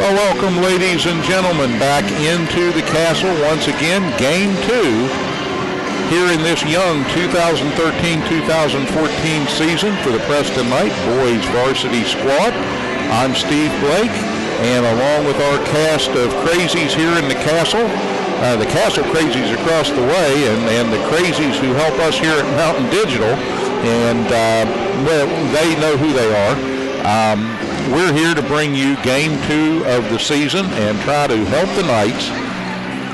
Well, welcome, ladies and gentlemen, back into the castle once again. Game 2 here in this young 2013-2014 season for the Preston Knight boys varsity squad. I'm Steve Blake, and along with our cast of crazies here in the castle crazies across the way, and the crazies who help us here at Mountain Digital, and well, they know who they are. We're here to bring you game 2 of the season and try to help the Knights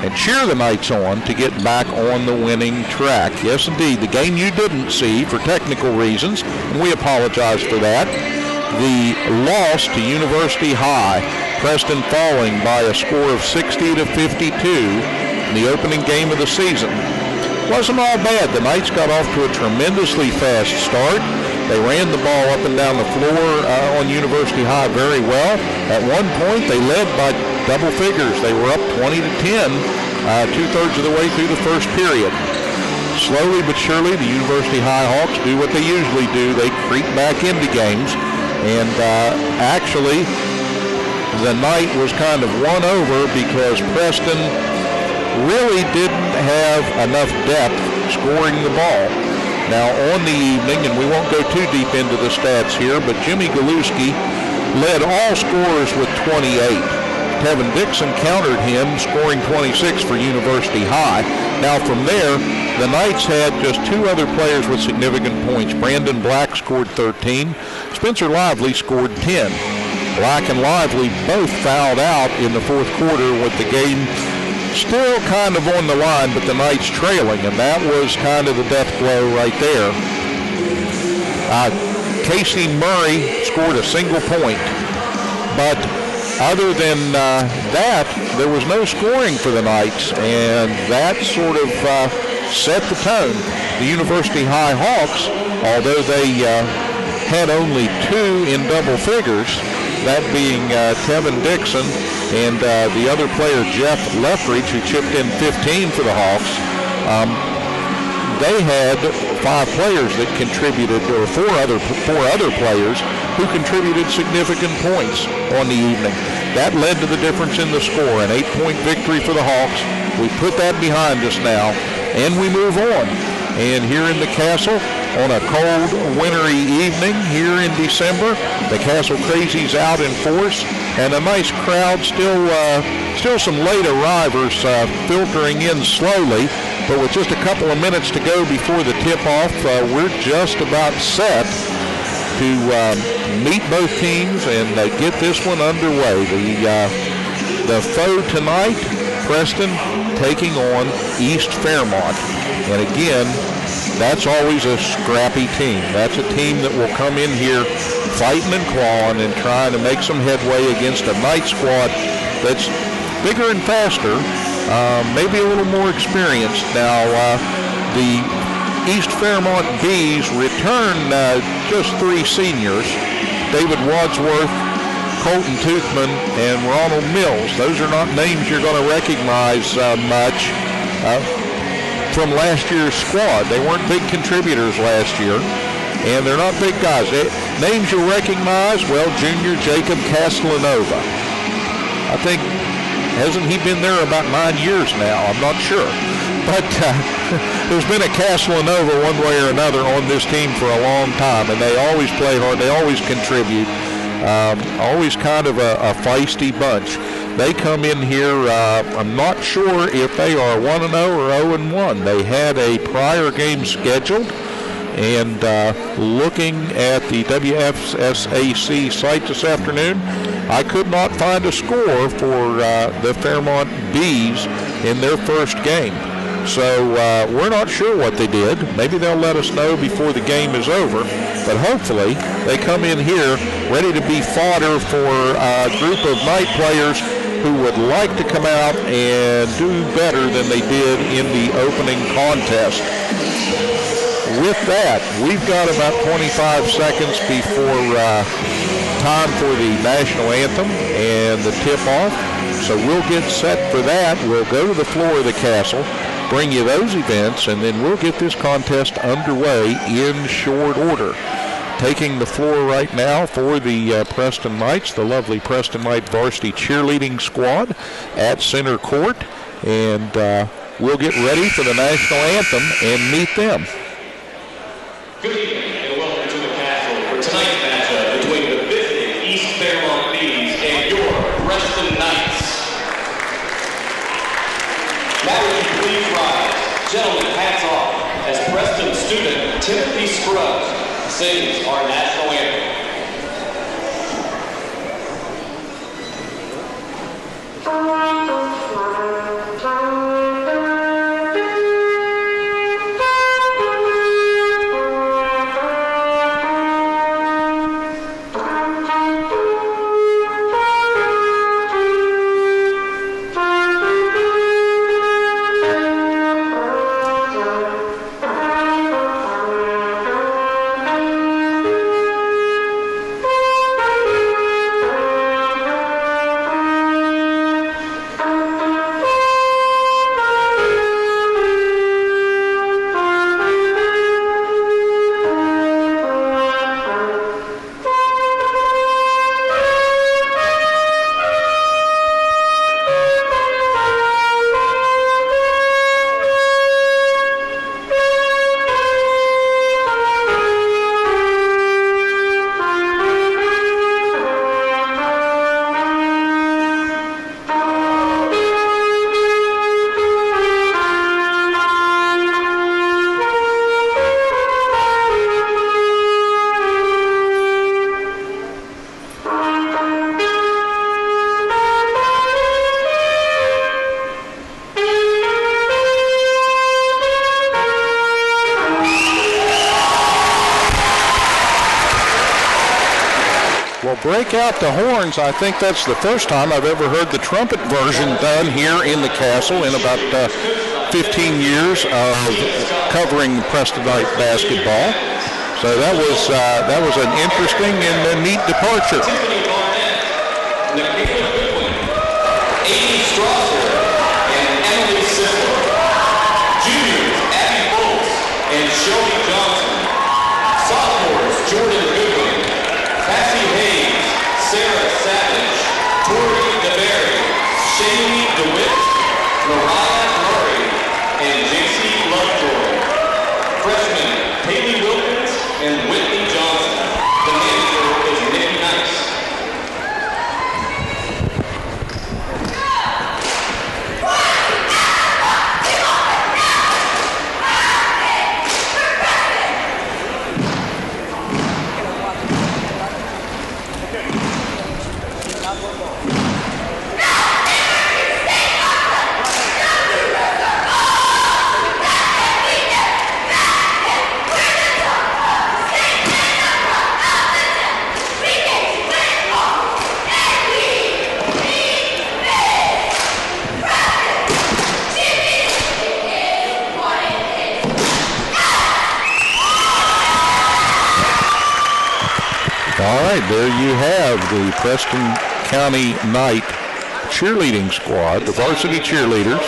and cheer the Knights on to get back on the winning track. Yes, indeed, the game you didn't see for technical reasons, and we apologize for that. The loss to University High, Preston falling by a score of 60-52 in the opening game of the season. Wasn't all bad. The Knights got off to a tremendously fast start. They ran the ball up and down the floor on University High very well. At one point, they led by double figures. They were up 20-10, two-thirds of the way through the first period. Slowly but surely, the University High Hawks do what they usually do. They creep back into games. And actually, the night was kind of won over because Preston really didn't have enough depth scoring the ball. Now, on the evening, and we won't go too deep into the stats here, but Jimmy Galuski led all scorers with 28. Kevin Dixon countered him, scoring 26 for University High. Now, from there, the Knights had just 2 other players with significant points. Brandon Black scored 13. Spencer Lively scored 10. Black and Lively both fouled out in the fourth quarter with the game still kind of on the line, but the Knights trailing, and that was kind of the death blow right there. Casey Murray scored a single point, but other than that, there was no scoring for the Knights, and that sort of set the tone. The University High Hawks, although they had only 2 in double figures, that being Tevin Dixon and the other player, Jeff Lethridge, who chipped in 15 for the Hawks. They had 5 players that contributed, or 4 other players who contributed significant points on the evening. That led to the difference in the score, an 8-point victory for the Hawks. We put that behind us now, and we move on. And here in the castle, on a cold, wintry evening here in December, the Castle Crazies out in force, and a nice crowd, still some late arrivers filtering in slowly, but with just a couple of minutes to go before the tip-off, we're just about set to meet both teams and get this one underway. The foe tonight, Preston taking on East Fairmont, and again, that's always a scrappy team. That's a team that will come in here fighting and clawing and trying to make some headway against a Knight squad that's bigger and faster, maybe a little more experienced. Now, the East Fairmont Bees return just 3 seniors, David Wadsworth, Colton Toothman, and Ronald Mills. Those are not names you're going to recognize much from last year's squad. They weren't big contributors last year, and they're not big guys. Names you'll recognize, well, junior Jacob Castellanova. I think, hasn't he been there about 9 years now? I'm not sure. But there's been a Castellanova one way or another on this team for a long time, and they always play hard. They always contribute. Always kind of a feisty bunch. They come in here, I'm not sure if they are 1-0 or 0-1. They had a prior game scheduled, and looking at the WFSAC site this afternoon, I could not find a score for the Fairmont Bees in their first game. So we're not sure what they did. Maybe they'll let us know before the game is over. But hopefully they come in here ready to be fodder for a group of Knight players who would like to come out and do better than they did in the opening contest. With that, we've got about 25 seconds before time for the national anthem and the tip-off. So we'll get set for that. We'll go to the floor of the castle, bring you those events, and then we'll get this contest underway in short order. taking the floor right now for the Preston Knights, the lovely Preston Knight Varsity cheerleading squad at center court. And we'll get ready for the national anthem and meet them. Good evening and welcome to the Castle for tonight's matchup between the visiting East Fairmont Bees and your Preston Knights. Now would you please rise? Gentlemen, hats off as Preston student Timothy Scruggs sings our national anthem. Break out the horns. I think that's the first time I've ever heard the trumpet version done here in the castle in about 15 years of covering Preston Knight basketball. So that was an interesting and neat departure. Amy Strasser and Emily Sisler. Juniors Abby Bolts and Shelby Johnson. Sophomores Jordan Goodwin, Cassie Hayes, Sarah Savage, Tori DeBerry, Shaylee DeWitt, Mariah Murray, and JC Lovejoy. Freshmen Haley Wilkins and Whitney Johnson. The manager is Nikki Nice. All right, there you have the Preston County Knight cheerleading squad, the varsity cheerleaders.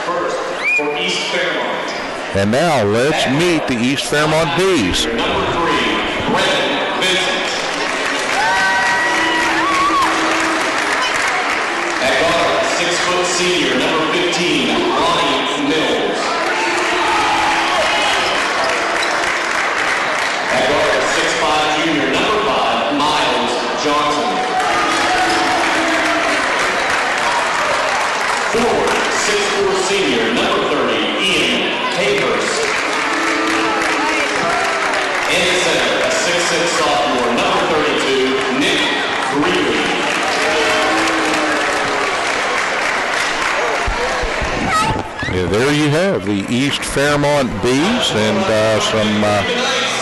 First for East Fairmont. And now let's meet the East Fairmont Bees. Number 3, Brendan Vincent. At guard, 6-foot senior, number 15, Ronnie Mills. At guard, 6'5", junior, number 5, Miles Johnson. Forward, 6'4", senior, number 30, Ian Hayhurst. And at center, a 6'6", sophomore, number 32, Nick Greeley. Yeah, there you have the East Fairmont Bees and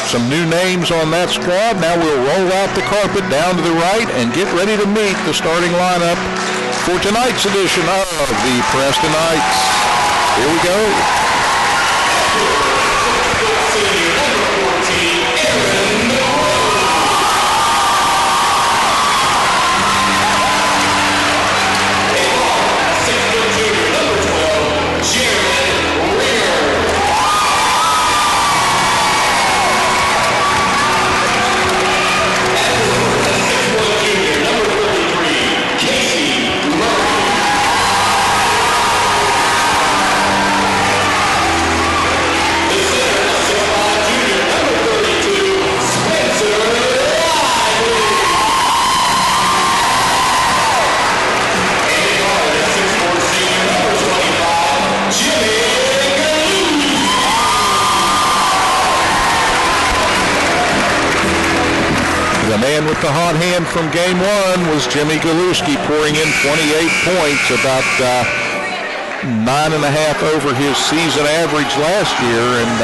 some new names on that squad. Now we'll roll out the carpet down to the right and get ready to meet the starting lineup for tonight's edition of the Preston Knights. Here we go. The man with the hot hand from game one was Jimmy Galuski, pouring in 28 points, about 9.5 over his season average last year, and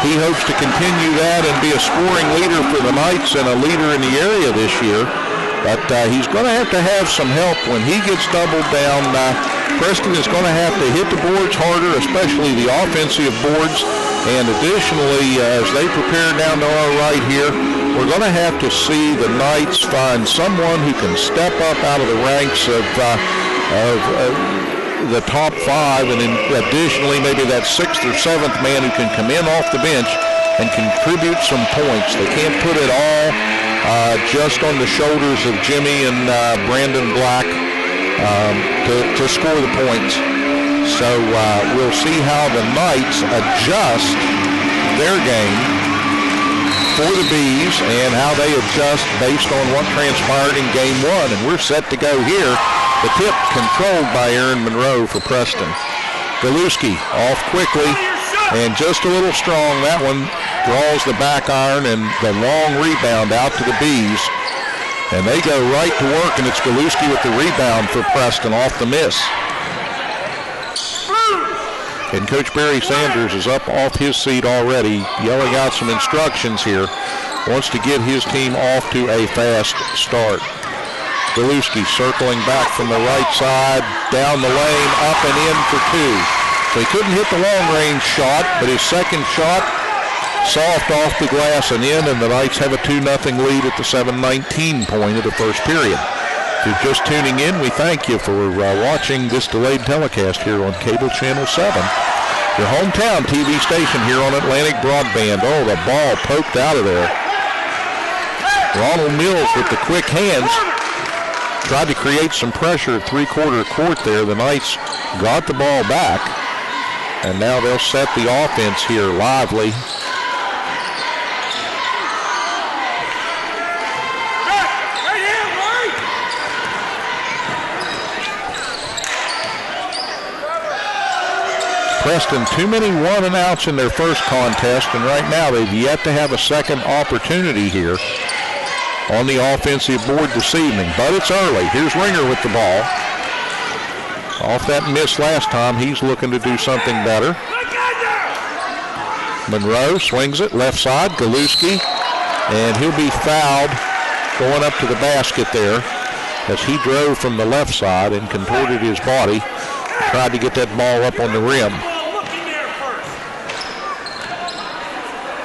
he hopes to continue that and be a scoring leader for the Knights and a leader in the area this year. But he's going to have some help when he gets doubled down. Preston is going to have to hit the boards harder, especially the offensive boards. And additionally, as they prepare down to our right here, we're going to have to see the Knights find someone who can step up out of the ranks of the top five, and then additionally maybe that sixth or seventh man who can come in off the bench and contribute some points. They can't put it all just on the shoulders of Jimmy and Brandon Black to score the points. So we'll see how the Knights adjust their game for the Bees and how they adjust based on what transpired in game one. And we're set to go here. The tip controlled by Aaron Monroe for Preston. Galuski off quickly and just a little strong. That one draws the back iron and the long rebound out to the Bees. And they go right to work, and it's Galuski with the rebound for Preston off the miss. And Coach Barry Sanders is up off his seat already, yelling out some instructions here. Wants to get his team off to a fast start. Galuski circling back from the right side, down the lane, up and in for two. So he couldn't hit the long-range shot, but his second shot, soft off the glass and in, and the Knights have a 2-0 lead at the 7:19 point of the first period. If you're just tuning in, we thank you for watching this delayed telecast here on Cable Channel 7. Your hometown TV station here on Atlantic Broadband. Oh, the ball poked out of there. Ronald Mills with the quick hands. Tried to create some pressure at three-quarter court there. The Knights got the ball back. And now they'll set the offense here. Lively. Preston, too many 1-and-outs in their first contest, and right now they've yet to have a second opportunity here on the offensive board this evening. But it's early. Here's Ringer with the ball. Off that miss last time, he's looking to do something better. Monroe swings it left side, Galuski, and he'll be fouled going up to the basket there as he drove from the left side and contorted his body. Tried to get that ball up on the rim.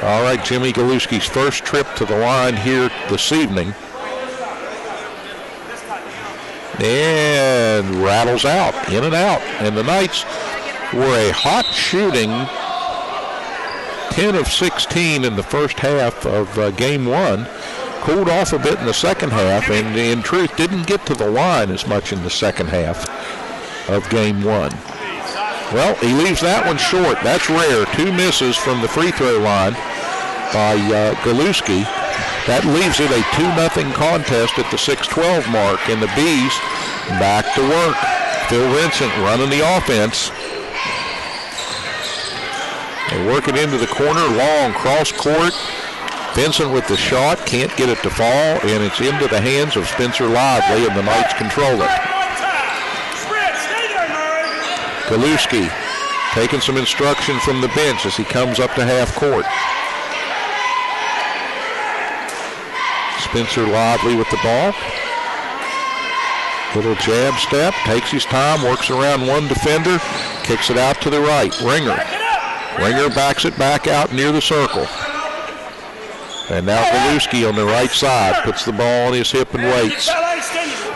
All right, Jimmy Galuski's first trip to the line here this evening. And rattles out, in and out. And the Knights were a hot shooting 10 of 16 in the first half of game one. Cooled off a bit in the second half, and in truth didn't get to the line as much in the second half of game one. Well, he leaves that one short. That's rare. Two misses from the free throw line by Galuski. That leaves it a 2-0 contest at the 6:12 mark, and the Bees back to work. Phil Vincent running the offense. They work it into the corner, long cross court. Vincent with the shot, can't get it to fall, and it's into the hands of Spencer Lively, and the Knights control it. Galuski taking some instruction from the bench as he comes up to half court. Spencer Lively with the ball. Little jab step, takes his time, works around one defender, kicks it out to the right. Ringer. Ringer backs it back out near the circle. And now Galuski on the right side puts the ball on his hip and waits.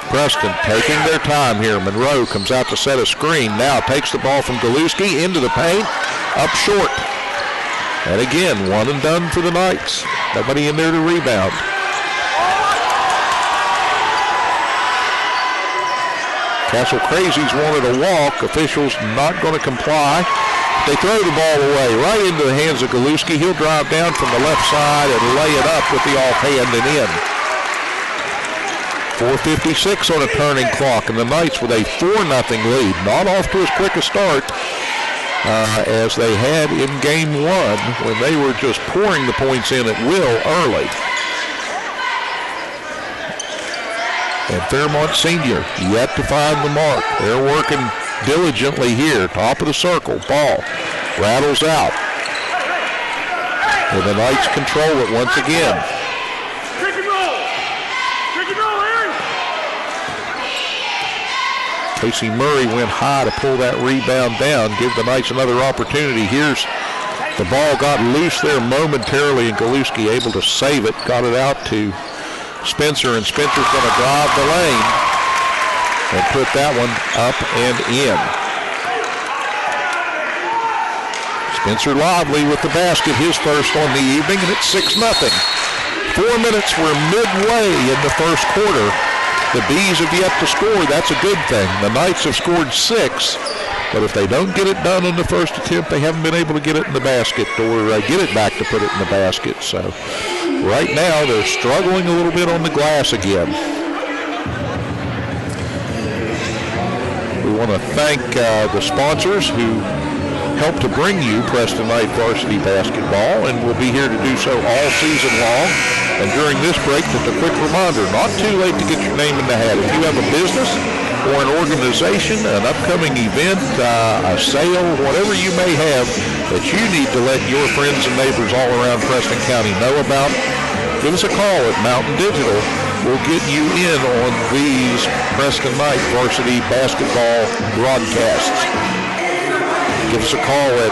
Preston taking their time here. Monroe comes out to set a screen. Now takes the ball from Galuski into the paint, up short. And again, one and done for the Knights. Nobody in there to rebound. Castle Crazies wanted a walk. Officials not going to comply. They throw the ball away right into the hands of Galuski. He'll drive down from the left side and lay it up with the offhand and in. 4:56 on a turning clock, and the Knights with a 4-0 lead. Not off to as quick a start as they had in game one when they were just pouring the points in at will early. And Fairmont Senior yet to find the mark. They're working diligently here. Top of the circle. Ball rattles out. And the Knights control it once again. Casey Murray went high to pull that rebound down, give the Knights another opportunity. Here's the ball got loose there momentarily, and Galuski able to save it, got it out to Spencer, and Spencer's going to drive the lane and put that one up and in. Spencer Lively with the basket, his first on the evening, and it's 6-0. 4 minutes were midway in the first quarter. The Bees have yet to score. That's a good thing. The Knights have scored 6, but if they don't get it done on the first attempt, they haven't been able to get it in the basket or get it back to put it in the basket. So right now they're struggling a little bit on the glass again. We want to thank the sponsors who helped to bring you Preston Knight Varsity basketball, and we'll be here to do so all season long. And during this break, just a quick reminder, not too late to get your name in the hat. If you have a business or an organization, an upcoming event, a sale, whatever you may have that you need to let your friends and neighbors all around Preston County know about, give us a call at Mountain Digital. We'll get you in on these Preston Knight Varsity basketball broadcasts. Give us a call at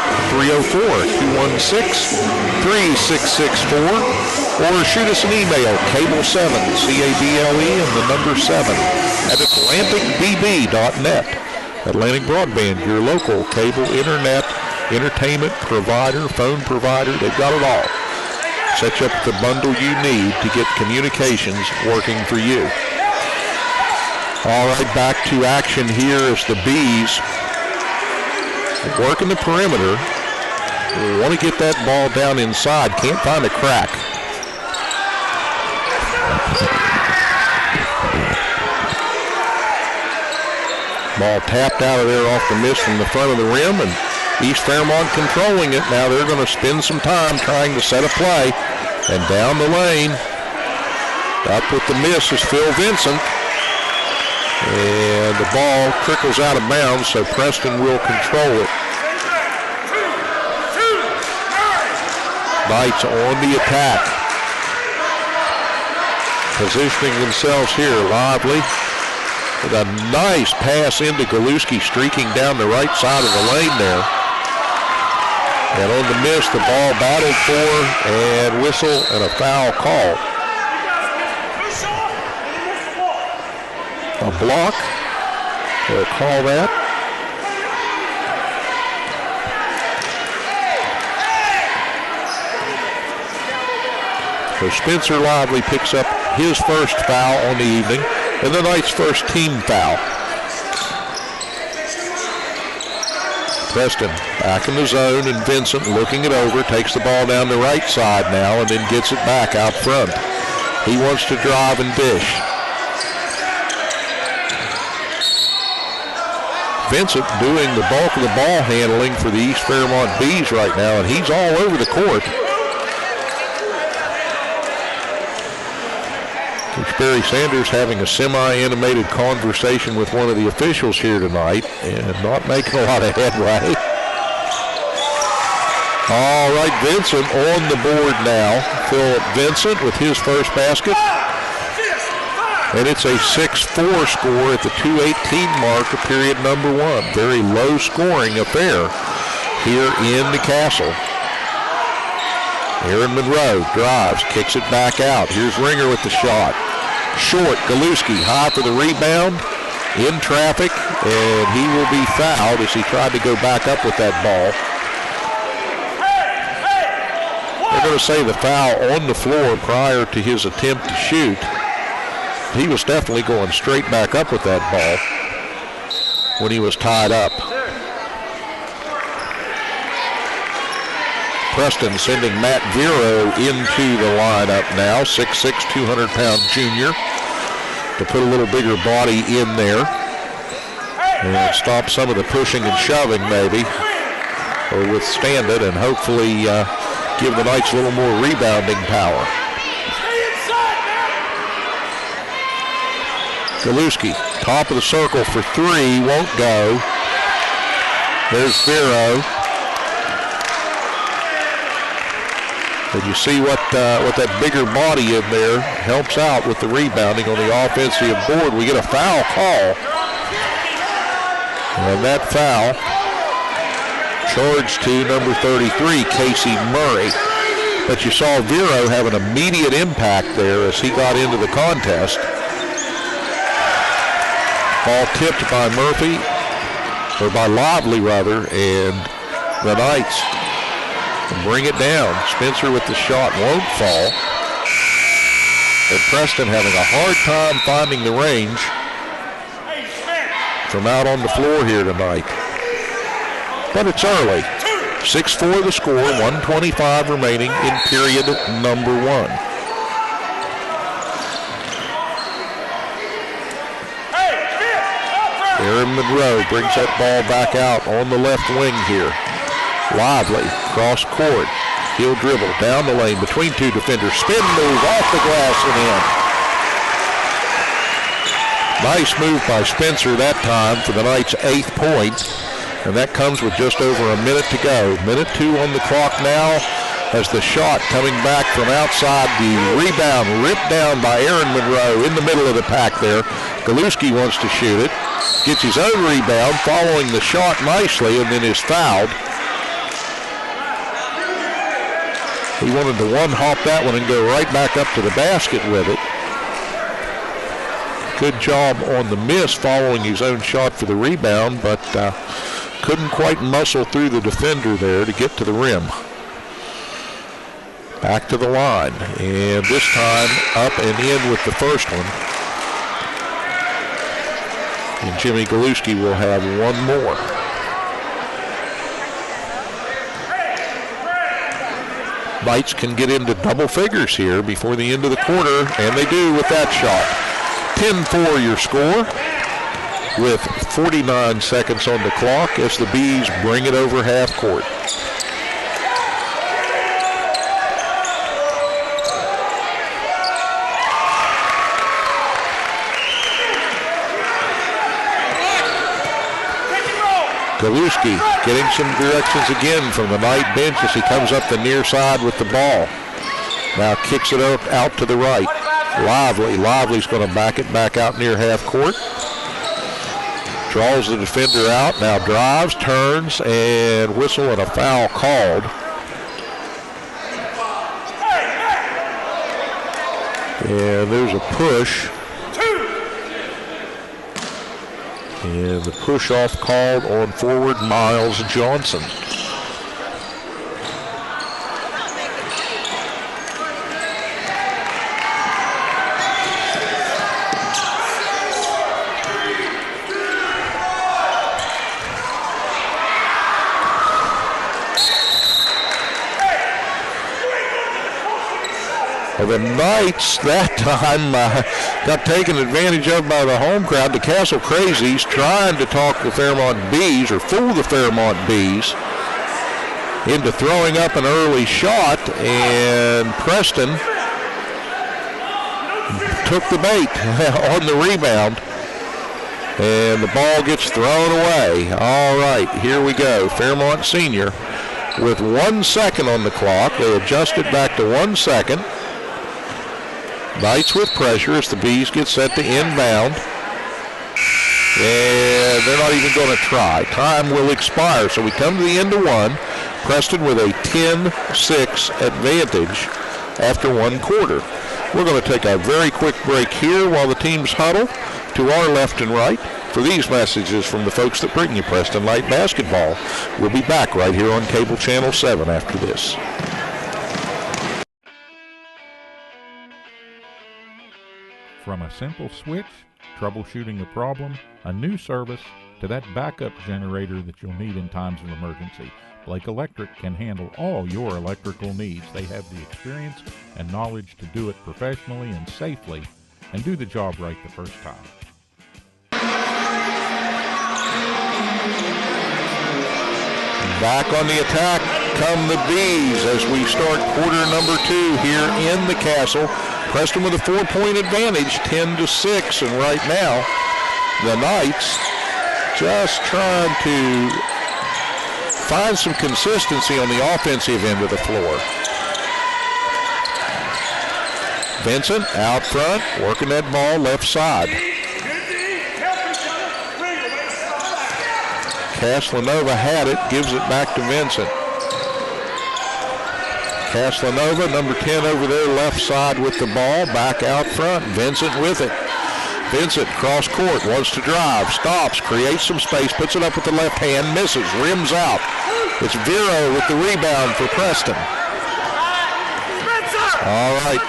304-216-3664 or shoot us an email, cable7, C-A-B-L-E, and the number 7 at atlanticbb.net. Atlantic Broadband, your local cable, internet, entertainment provider, phone provider, they've got it all. Set you up the bundle you need to get communications working for you. All right, back to action here as the Bees working the perimeter. We want to get that ball down inside. Can't find a crack. Ball tapped out of there off the miss from the front of the rim, and East Fairmont controlling it. Now they're going to spend some time trying to set a play. And down the lane, up with the miss is Phil Vincent. And the ball trickles out of bounds, so Preston will control it. Knights on the attack. Positioning themselves here. Lively with a nice pass into Galuski, streaking down the right side of the lane there. And on the miss, the ball battled for, and whistle and a foul call. A block, they'll call that. So Spencer Lively picks up his first foul on the evening, and the Knights' first team foul. Preston back in the zone, and Vincent looking it over, takes the ball down the right side now, and then gets it back out front. He wants to drive and dish. Vincent doing the bulk of the ball handling for the East Fairmont Bees right now, and he's all over the court. Coach Barry Sanders having a semi-animated conversation with one of the officials here tonight and not making a lot of headway. All right, Vincent on the board now. Philip Vincent with his first basket. And it's a 6-4 score at the 2:18 mark of period number 1. Very low scoring affair here in the Castle. Aaron Monroe drives, kicks it back out. Here's Ringer with the shot. Short, Galuski high for the rebound, in traffic, and he will be fouled as he tried to go back up with that ball. They're going to say the foul on the floor prior to his attempt to shoot. He was definitely going straight back up with that ball when he was tied up. Preston sending Matt Vero into the lineup now, 6'6", 200-pound junior, to put a little bigger body in there and stop some of the pushing and shoving maybe, or withstand it and hopefully give the Knights a little more rebounding power. Galuski, top of the circle for three, won't go. There's Vero. And you see what that bigger body in there helps out with the rebounding on the offensive board. We get a foul call. And that foul charged to number 33, Casey Murray. But you saw Vero have an immediate impact there as he got into the contest. Ball tipped by Murphy, or by Lively rather, and the Knights bring it down. Spencer with the shot won't fall. And Preston having a hard time finding the range from out on the floor here tonight. But it's early. 6-4 the score, 1:25 remaining in period number one. Aaron Monroe brings that ball back out on the left wing here. Lively, cross court. He'll dribble down the lane between two defenders. Spin move off the glass and in. Nice move by Spencer that time for the Knights' 8th point. And that comes with just over a minute to go. Minute 2 on the clock now as the shot coming back from outside. The rebound ripped down by Aaron Monroe in the middle of the pack there. Galuski wants to shoot it. Gets his own rebound following the shot nicely and then is fouled. He wanted to one-hop that one and go right back up to the basket with it. Good job on the miss following his own shot for the rebound, but couldn't quite muscle through the defender there to get to the rim. Back to the line, and this time up and in with the first one. And Jimmy Galuski will have one more. Knights can get into double figures here before the end of the quarter, and they do with that shot. 10-4 your score with 49 seconds on the clock as the Bees bring it over half court. Galuski getting some directions again from the Knight bench as he comes up the near side with the ball. Now kicks it out to the right. Lively's going to back it back out near half court. Draws the defender out, now drives, turns, and whistle and a foul called. And there's a push. And the push-off called on forward Miles Johnson. Well, the Knights that time got taken advantage of by the home crowd. The Castle Crazies trying to talk the Fairmont Bees or fool the Fairmont Bees into throwing up an early shot, and Preston took the bait on the rebound, and the ball gets thrown away. All right, here we go. Fairmont Senior with 1 second on the clock. They adjust it back to 1 second. Knights with pressure as the Bees get set to inbound. And they're not even going to try. Time will expire. So we come to the end of one. Preston with a 10-6 advantage after one quarter. We're going to take a very quick break here while the teams huddle to our left and right for these messages from the folks that bring you Preston Light basketball. We'll be back right here on Cable Channel 7 after this. From a simple switch, troubleshooting a problem, a new service, to that backup generator that you'll need in times of emergency, Blake Electric can handle all your electrical needs. They have the experience and knowledge to do it professionally and safely and do the job right the first time. Back on the attack come the Bees as we start quarter number 2 here in the Castle. Preston with a 4-point advantage, 10-6, and right now the Knights just trying to find some consistency on the offensive end of the floor. Vincent out front, working that ball left side. Kaslanova had it, gives it back to Vincent. Kaslanova, number 10 over there, left side with the ball, back out front. Vincent with it. Vincent, cross court, wants to drive, stops, creates some space, puts it up with the left hand, misses, rims out. It's Vero with the rebound for Preston. All right,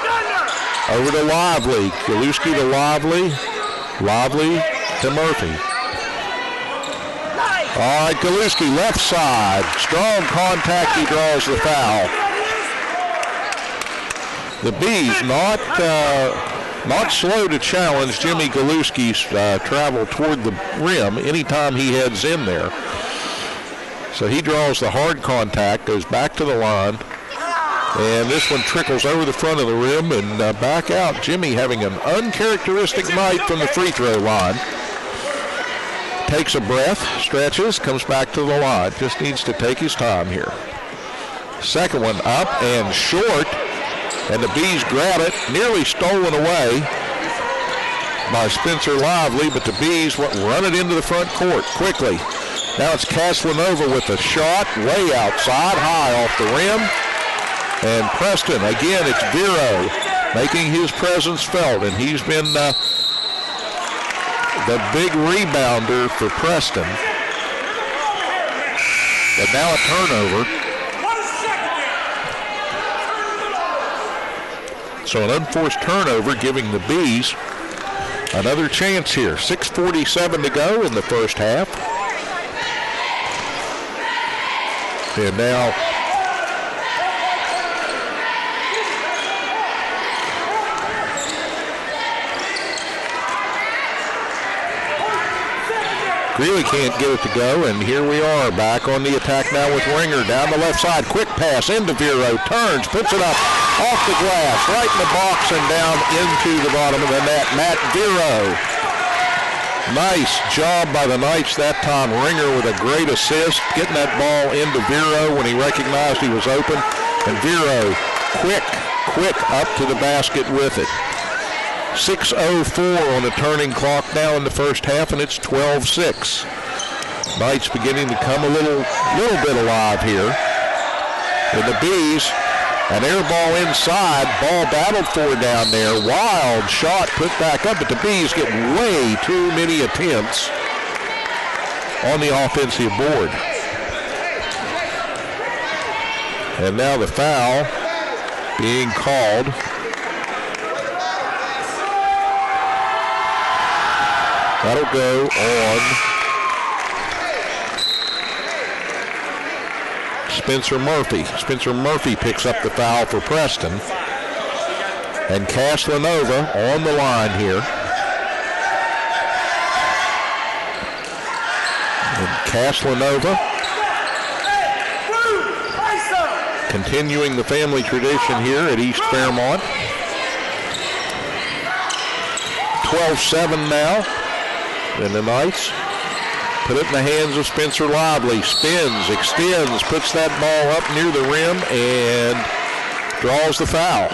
over to Lively. Galuski to Lively. Lively to Murphy. All right, Galuski, left side. Strong contact, he draws the foul. The Bees not slow to challenge Jimmy Galuski's travel toward the rim anytime he heads in there. So he draws the hard contact, goes back to the line, and this one trickles over the front of the rim and back out. Jimmy having an uncharacteristic night from the free throw line. Takes a breath, stretches, comes back to the line. Just needs to take his time here. Second one up and short. And the Bees grab it, nearly stolen away by Spencer Lively, but the Bees run it into the front court quickly. Now it's Kaslanova with a shot way outside, high off the rim. And Preston, again, it's Vero making his presence felt, and he's been the big rebounder for Preston. But now a turnover. So an unforced turnover giving the Bees another chance here. 6:47 to go in the first half. And now Greeley can't get it to go, and here we are back on the attack now with Ringer down the left side. Quick pass into Vero, turns, puts it up off the glass, right in the box and down into the bottom of the net. Matt Vero. Nice job by the Knights that time. Ringer with a great assist, getting that ball into Vero when he recognized he was open. And Vero, quick up to the basket with it. 6:04 on the turning clock now in the first half, and it's 12-6. Knights beginning to come a little bit alive here. And the Bees, an air ball inside, ball battled for down there. Wild shot put back up, but the Bees get way too many attempts on the offensive board. And now the foul being called. That'll go on Spencer Murphy. Spencer Murphy picks up the foul for Preston. And Kaslanova on the line here. And Kaslanova continuing the family tradition here at East Fairmont. 12-7 now. And the Knights put it in the hands of Spencer Lively. Spins, extends, puts that ball up near the rim and draws the foul.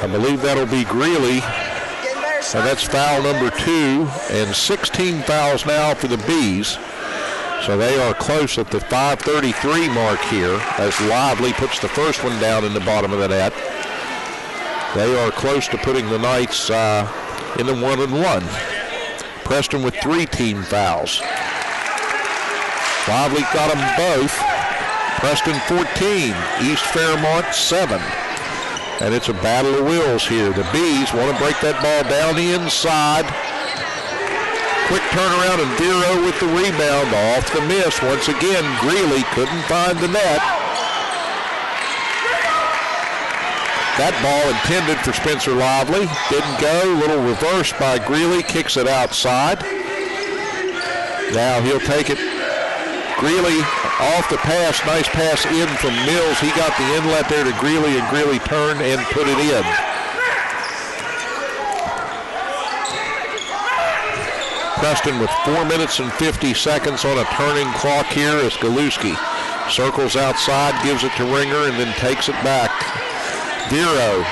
I believe that'll be Greeley. And that's foul number 2, and 16 fouls now for the Bees. So they are close at the 5:33 mark here as Lively puts the first one down in the bottom of the net. They are close to putting the Knights in the 1-1. Preston with 3 team fouls. Lively got them both. Preston 14, East Fairmont 7. And it's a battle of wills here. The Bees want to break that ball down the inside. Quick turnaround and Vero with the rebound off the miss. Once again, Greeley couldn't find the net. That ball intended for Spencer Lively. Didn't go. Little reverse by Greeley. Kicks it outside. Now he'll take it. Greeley off the pass. Nice pass in from Mills. He got the inlet there to Greeley, and Greeley turned and put it in. Preston with 4 minutes and 50 seconds on a turning clock here as Galuski circles outside, gives it to Ringer, and then takes it back. Vero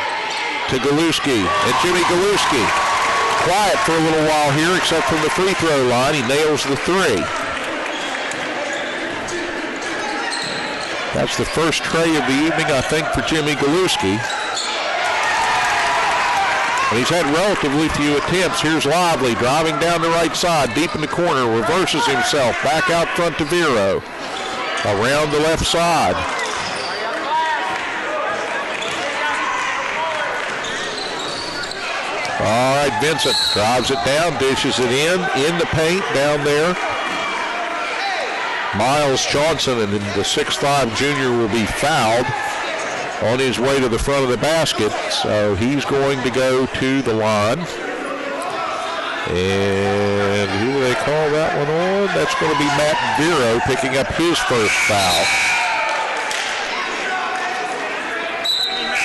to Galuski, and Jimmy Galuski quiet for a little while here except from the free throw line. He nails the three. That's the first tray of the evening, I think, for Jimmy Galuski. And he's had relatively few attempts. Here's Lively driving down the right side, deep in the corner, reverses himself, back out front to Vero. Around the left side. All right, Vincent drives it down, dishes it in the paint down there. Miles Johnson, and the 6'5" junior, will be fouled on his way to the front of the basket. So he's going to go to the line. And who do they call that one on? That's going to be Matt Vero picking up his first foul.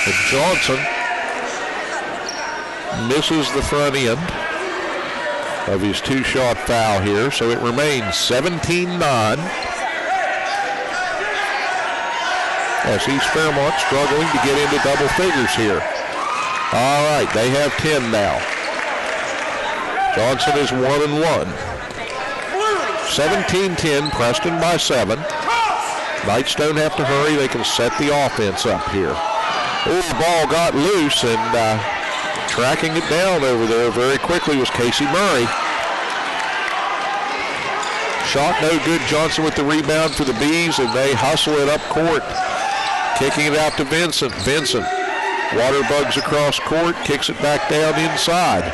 And Johnson misses the front end of his two-shot foul here, so it remains 17-9. As East Fairmont struggling to get into double figures here. All right, they have 10 now. Johnson is 1-1. 17-10, Preston by 7. Knights don't have to hurry. They can set the offense up here. Oh, the ball got loose, and tracking it down over there very quickly was Casey Murray. Shot no good. Johnson with the rebound for the Bees, and they hustle it up court. Kicking it out to Vincent. Vincent water bugs across court, kicks it back down inside.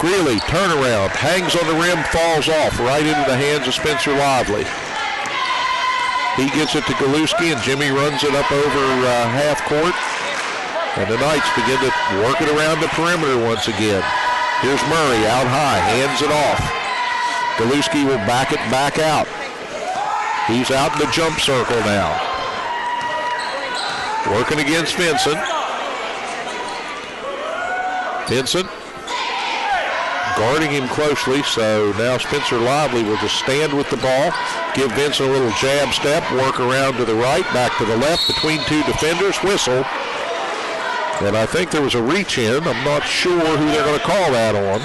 Greeley, turnaround, hangs on the rim, falls off right into the hands of Spencer Lively. He gets it to Galuski, and Jimmy runs it up over half court. And the Knights begin to work it around the perimeter once again. Here's Murray out high, hands it off. Galuski will back it back out. He's out in the jump circle now. Working against Vincent. Vincent guarding him closely, so now Spencer Lively will just stand with the ball, give Vincent a little jab step, work around to the right, back to the left between two defenders, whistle. And I think there was a reach in. I'm not sure who they're going to call that on.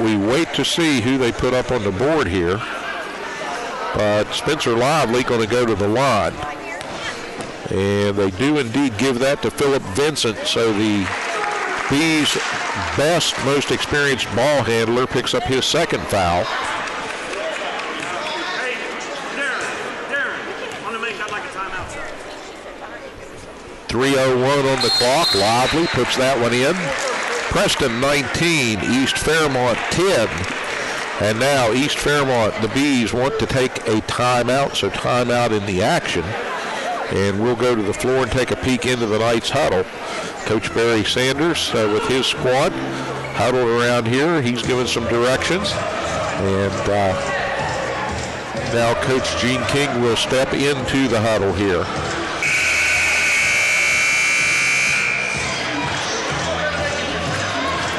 We wait to see who they put up on the board here. But Spencer Lively going to go to the line. And they do indeed give that to Philip Vincent. So the Bees' best, most experienced ball handler picks up his second foul. 3:01 on the clock. Lively puts that one in. Preston 19, East Fairmont 10. And now East Fairmont, the Bees want to take a timeout, so timeout in the action. And we'll go to the floor and take a peek into the Knights huddle. Coach Barry Sanders with his squad huddled around here. He's given some directions. And now Coach Gene King will step into the huddle here.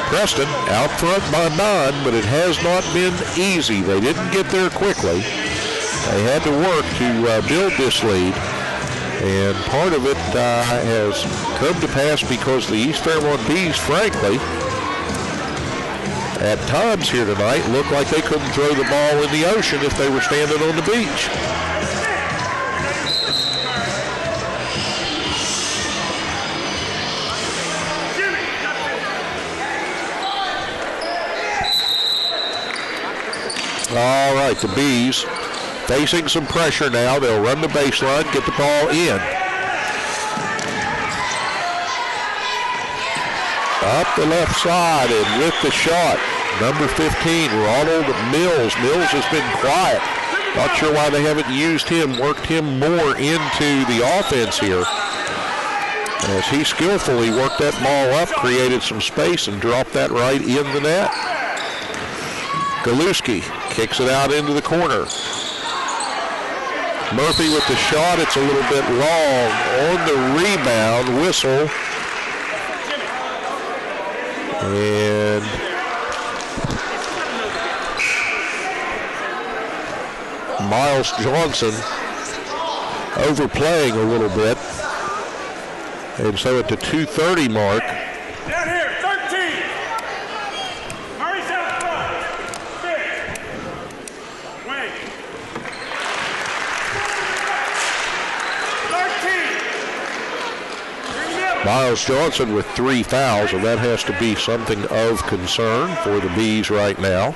Preston out front by 9, but it has not been easy. They didn't get there quickly. They had to work to build this lead. And part of it has come to pass because the East Fairmont Bees, frankly, at times here tonight, looked like they couldn't throw the ball in the ocean if they were standing on the beach. All right, the Bees facing some pressure now. They'll run the baseline, get the ball in. Up the left side and with the shot, number 15, Ronald Mills. Mills has been quiet. Not sure why they haven't used him, worked him more into the offense here. As he skillfully worked that ball up, created some space, and dropped that right in the net. Galuski kicks it out into the corner. Murphy with the shot. It's a little bit long. On the rebound, whistle. And Miles Johnson overplaying a little bit. And so at the 2:30 mark, down here, 13. Murray's out front. 6. Wing. 13. Miles Johnson with 3 fouls, and that has to be something of concern for the Bees right now.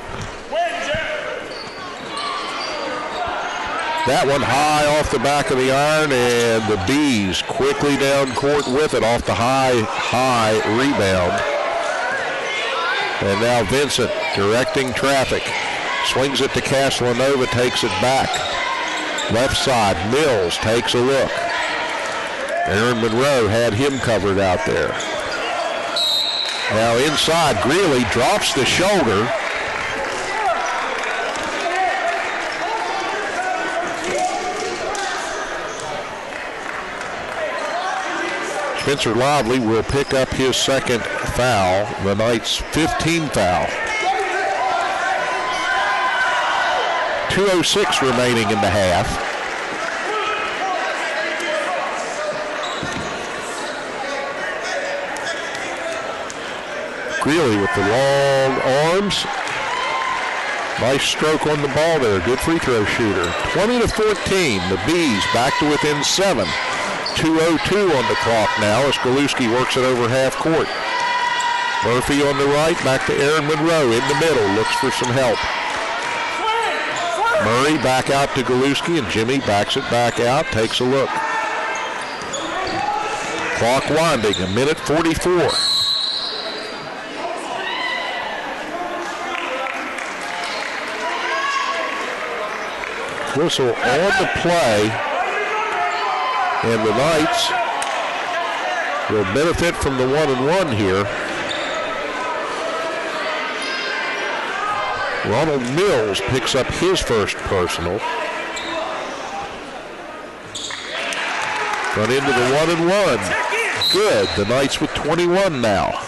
That one high off the back of the iron, and the Bees quickly down court with it off the high rebound. And now Vincent directing traffic. Swings it to Castellanova, takes it back. Left side, Mills takes a look. Aaron Monroe had him covered out there. Now inside, Greeley drops the shoulder. Spencer Lively will pick up his second foul, the night's 15th foul. 2:06 remaining in the half. Greeley with the long arms. Nice stroke on the ball there. Good free throw shooter. 20-14. The Bees back to within 7. 2:02 on the clock now as Galuski works it over half court. Murphy on the right, back to Aaron Monroe in the middle, looks for some help. Murray back out to Galuski, and Jimmy backs it back out, takes a look. Clock winding, 1:44. Whistle on the play. And the Knights will benefit from the 1-and-1 here. Ronald Mills picks up his first personal. Run into the 1-and-1. Good. The Knights with 21 now.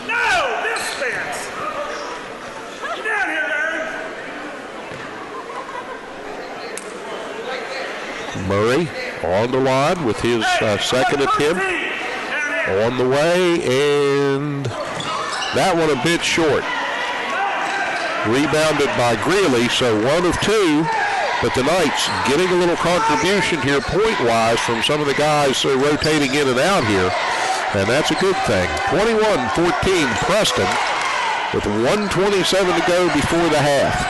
No, distance. Get down here, Larry. Murray on the line with his second attempt on the way, and that one a bit short. Rebounded by Greeley, so 1 of 2, but the Knights getting a little contribution here point-wise from some of the guys rotating in and out here, and that's a good thing. 21-14 Preston with 1:27 to go before the half.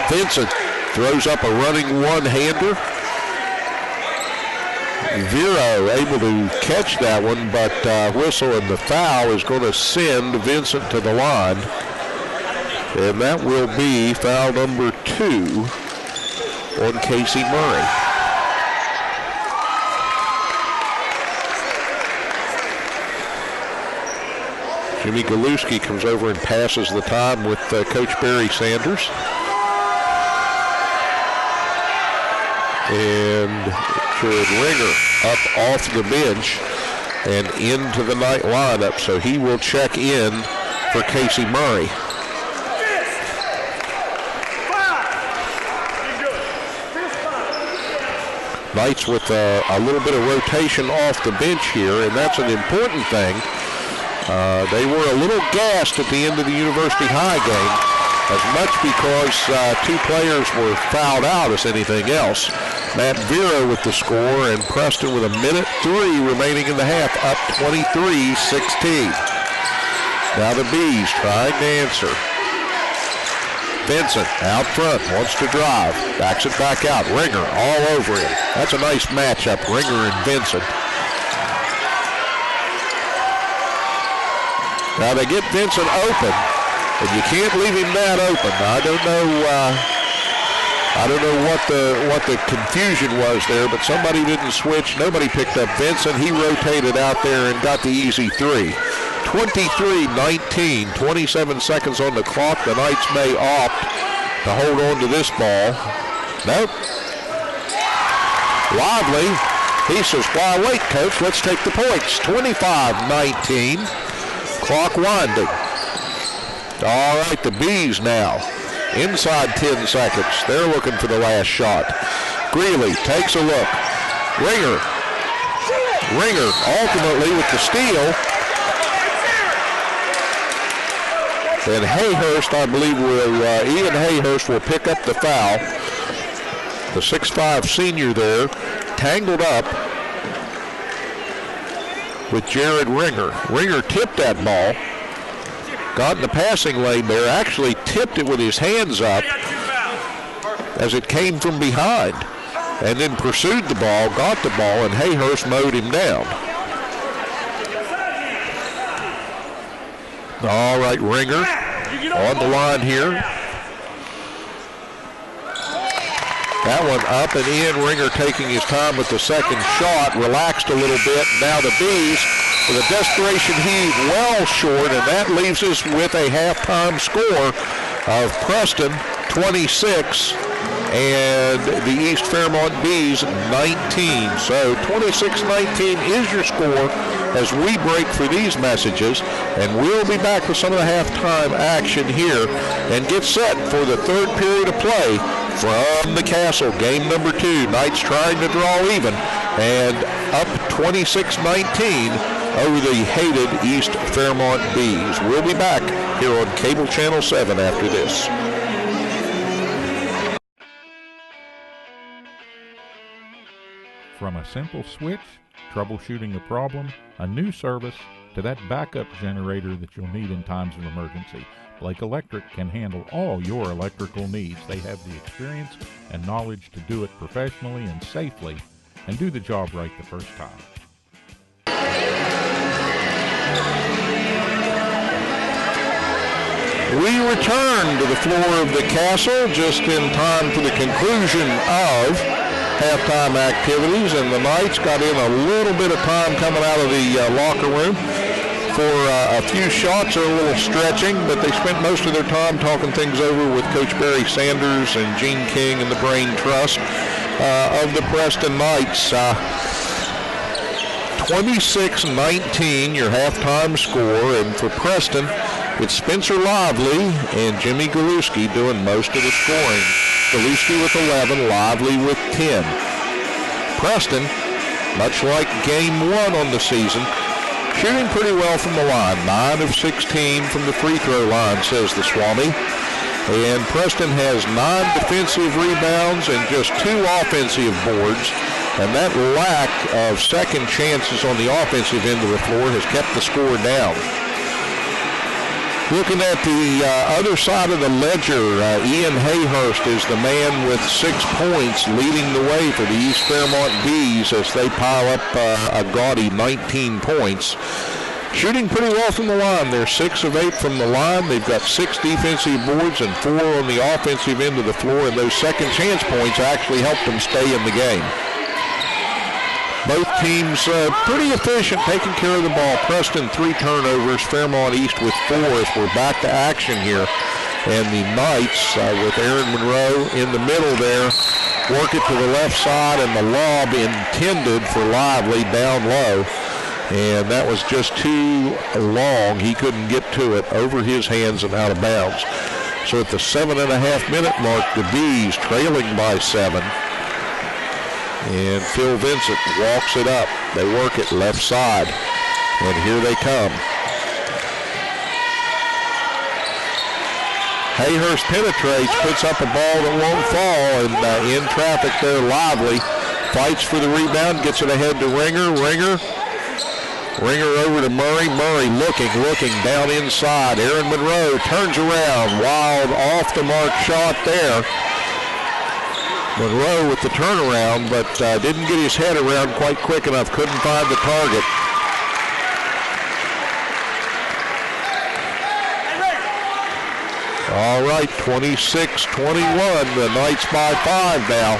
Vincent throws up a running one-hander. Vero able to catch that one, but whistle, and the foul is going to send Vincent to the line. And that will be foul number 2 on Casey Murray. Jimmy Galuski comes over and passes the time with Coach Barry Sanders. And Ringer up off the bench and into the night lineup, so he will check in for Casey Murray. Knights with a little bit of rotation off the bench here, and that's an important thing. They were a little gassed at the end of the University High game, as much because 2 players were fouled out as anything else. Matt Vero with the score, and Preston with 1:03 remaining in the half, up 23-16. Now the Bees trying to answer. Vincent out front, wants to drive, backs it back out. Ringer all over him. That's a nice matchup, Ringer and Vincent. Now they get Vincent open, and you can't leave him that open. I don't know I don't know what the confusion was there, but somebody didn't switch. Nobody picked up Vincent. He rotated out there and got the easy three. 23-19, 27 seconds on the clock. The Knights may opt to hold on to this ball. Nope. Lively. He says, why wait, coach? Let's take the points. 25-19. Clock winding. All right, the Bees now. Inside 10 seconds. They're looking for the last shot. Greeley takes a look. Ringer ultimately with the steal. And Hayhurst, I believe, Ian Hayhurst will pick up the foul. The 6'5 senior there, tangled up with Jared Ringer. Ringer tipped that ball. Got in the passing lane there, actually tipped it with his hands up as it came from behind, and then pursued the ball, got the ball, and Hayhurst mowed him down. All right, Ringer on the line here. That one up and in. Ringer taking his time with the second shot, relaxed a little bit. Now the Bees with a desperation heave well short, and that leaves us with a halftime score of Preston 26 and the East Fairmont Bees 19. So 26-19 is your score as we break for these messages, and we'll be back with some of the halftime action here and get set for the third period of play from the Castle. Game number 2. Knights trying to draw even and up 26-19 over the hated East Fairmont Bees. We'll be back here on Cable Channel 7 after this. From a simple switch, troubleshooting a problem, a new service, to that backup generator that you'll need in times of emergency, Blake Electric can handle all your electrical needs. They have the experience and knowledge to do it professionally and safely and do the job right the first time. We return to the floor of the Castle just in time for the conclusion of halftime activities, and the Knights got in a little bit of time coming out of the locker room for a few shots or a little stretching, but they spent most of their time talking things over with Coach Barry Sanders and Gene King and the Brain Trust of the Preston Knights. 26-19, your halftime score, and for Preston, it's Spencer Lively and Jimmy Galuski doing most of the scoring. Galuski with 11, Lively with 10. Preston, much like game 1 on the season, shooting pretty well from the line. 9 of 16 from the free throw line, says the Swami. And Preston has 9 defensive rebounds and just 2 offensive boards. And that lack of second chances on the offensive end of the floor has kept the score down. Looking at the other side of the ledger, Ian Hayhurst is the man with 6 points, leading the way for the East Fairmont Bees as they pile up a gaudy 19 points. Shooting pretty well from the line. They're 6 of 8 from the line. They've got 6 defensive boards and 4 on the offensive end of the floor, and those second chance points actually helped them stay in the game. Both teams pretty efficient, taking care of the ball. Preston 3 turnovers, Fairmont East with 4 as we're back to action here. And the Knights with Aaron Monroe in the middle there, work it to the left side, and the lob intended for Lively down low. And that was just too long. He couldn't get to it, over his hands and out of bounds. So at the 7.5-minute mark, the Bees trailing by 7. And Phil Vincent walks it up. They work it left side. And here they come. Hayhurst penetrates, puts up a ball that won't fall, and in traffic there, Lively fights for the rebound, gets it ahead to Ringer. Ringer over to Murray. Murray looking down inside. Aaron Monroe turns around. Wild off the mark shot there. Monroe with the turnaround, but didn't get his head around quite quick enough. Couldn't find the target. All right, 26-21. The Knights by 5 now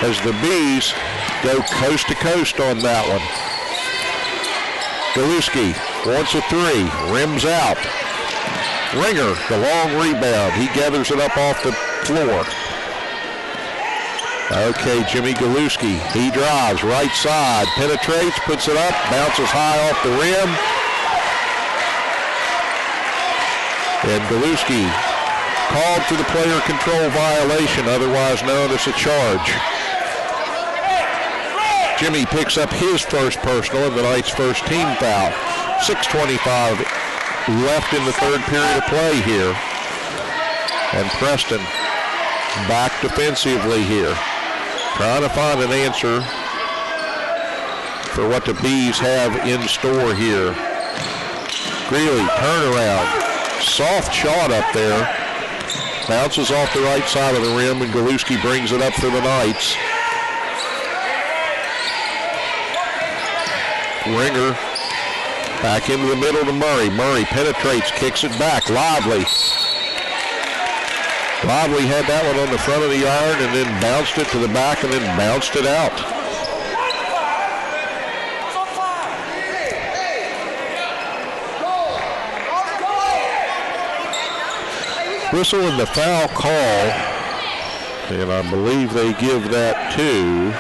as the Bees go coast to coast on that one. Galuski wants a 3, rims out. Ringer, the long rebound. He gathers it up off the floor. Okay, Jimmy Galuski, he drives right side, penetrates, puts it up, bounces high off the rim. And Galuski called for the player control violation, otherwise known as a charge. Jimmy picks up his first personal and the Knights' first team foul. 6:25 left in the third period of play here. And Preston back defensively here, trying to find an answer for what the Bees have in store here. Greeley, turnaround. Soft shot up there. Bounces off the right side of the rim, and Galuski brings it up for the Knights. Ringer back into the middle to Murray. Murray penetrates, kicks it back. Lively. Lively had that one on the front of the iron and then bounced it to the back and then bounced it out. Whistle and the foul call, and I believe they give that to,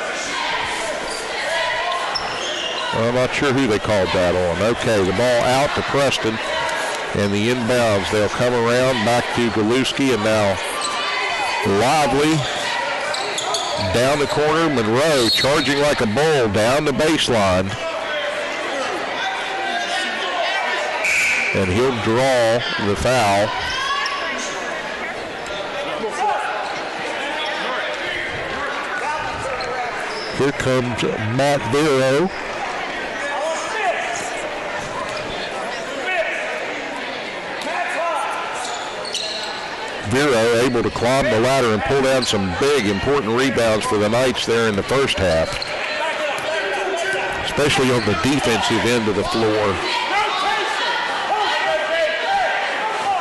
I'm not sure who they called that on. Okay, the ball out to Preston, and the inbounds. They'll come around back to Galuski, and now Lively down the corner. Monroe charging like a bull down the baseline. And he'll draw the foul. Here comes Matt Vero. Vero able to climb the ladder and pull down some big, important rebounds for the Knights there in the first half, especially on the defensive end of the floor.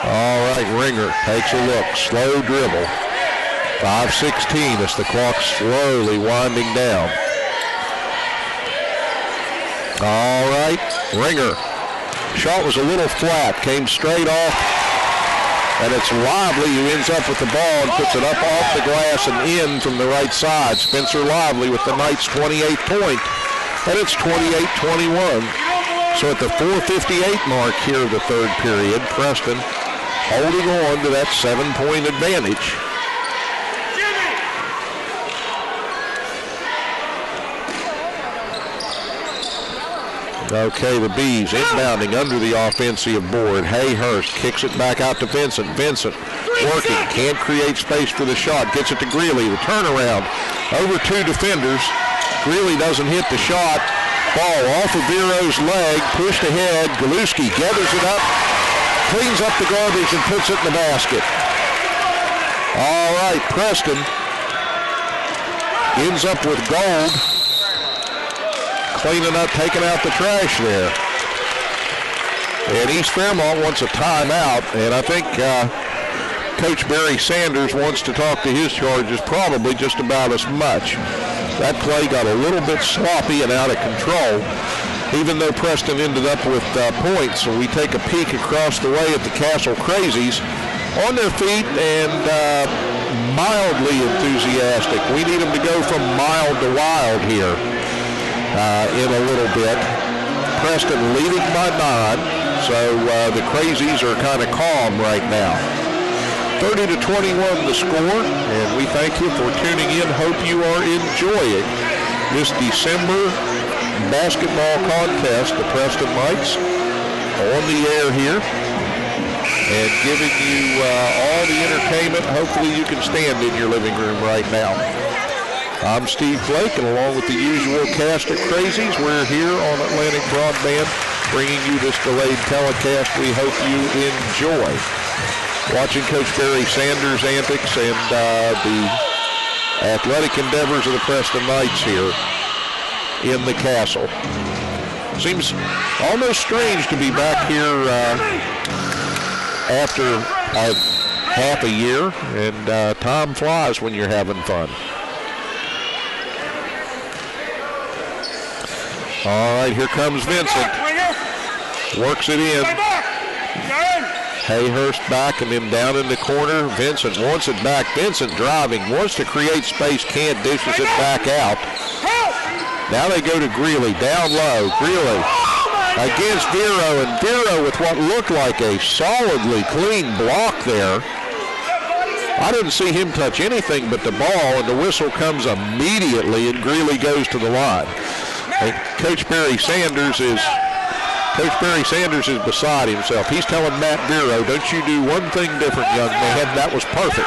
All right, Ringer takes a look, slow dribble. 5:16 as the clock slowly winding down. All right, Ringer. Shot was a little flat, came straight off, and it's Lively who ends up with the ball and puts it up off the glass and in from the right side. Spencer Lively with the Knights' 28th point, and it's 28-21. So at the 4:58 mark here of the third period, Preston holding on to that 7-point advantage. Okay, the Bees inbounding under the offensive board. Hayhurst kicks it back out to Vincent. Vincent working, can't create space for the shot. Gets it to Greeley. The turnaround over 2 defenders. Greeley doesn't hit the shot. Ball off of Vero's leg, pushed ahead. Galuski gathers it up, cleans up the garbage, and puts it in the basket. All right, Preston ends up with gold. Cleaning up, taking out the trash there. And East Fairmont wants a timeout, and I think Coach Barry Sanders wants to talk to his charges probably just about as much. That play got a little bit sloppy and out of control, even though Preston ended up with points. So we take a peek across the way at the Castle Crazies on their feet and mildly enthusiastic. We need them to go from mild to wild here. In a little bit. Preston leading by 9, so the Crazies are kind of calm right now. 30-21 the score, and we thank you for tuning in. Hope you are enjoying this December basketball contest, the Preston Knights, on the air here, and giving you all the entertainment hopefully you can stand in your living room right now. I'm Steve Blake, and along with the usual cast of Crazies, we're here on Atlantic Broadband bringing you this delayed telecast we hope you enjoy. Watching Coach Barry Sanders' antics and the athletic endeavors of the Preston Knights here in the Castle. Seems almost strange to be back here after half a year, and time flies when you're having fun. All right, here comes Vincent. Works it in. Hayhurst back and then down in the corner. Vincent wants it back. Vincent driving, wants to create space, can't, dishes it back out. Now they go to Greeley, down low. Greeley against Vero, and Vero with what looked like a solidly clean block there. I didn't see him touch anything but the ball, and the whistle comes immediately, and Greeley goes to the line. And Coach Barry Sanders is beside himself. He's telling Matt Vero, don't you do one thing different, young man. That was perfect.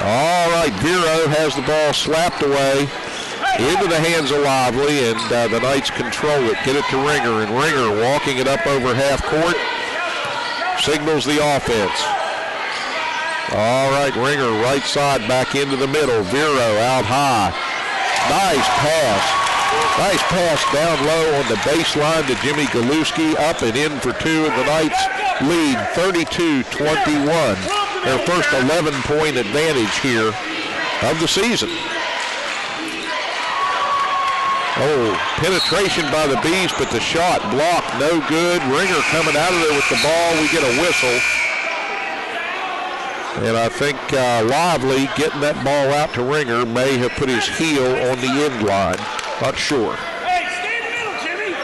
All right, Vero has the ball slapped away into the hands of Lively, and the Knights control it. Get it to Ringer, and Ringer walking it up over half court. Signals the offense. All right, Ringer right side back into the middle. Vero out high. Nice pass. Nice pass down low on the baseline to Jimmy Galuski, up and in for two, and the Knights lead 32-21. Their first 11-point advantage here of the season. Oh, penetration by the Bees, but the shot blocked, no good. Ringer coming out of there with the ball. We get a whistle. And I think Lively getting that ball out to Ringer may have put his heel on the end line. Not sure. Hey, stay in the middle, Jimmy.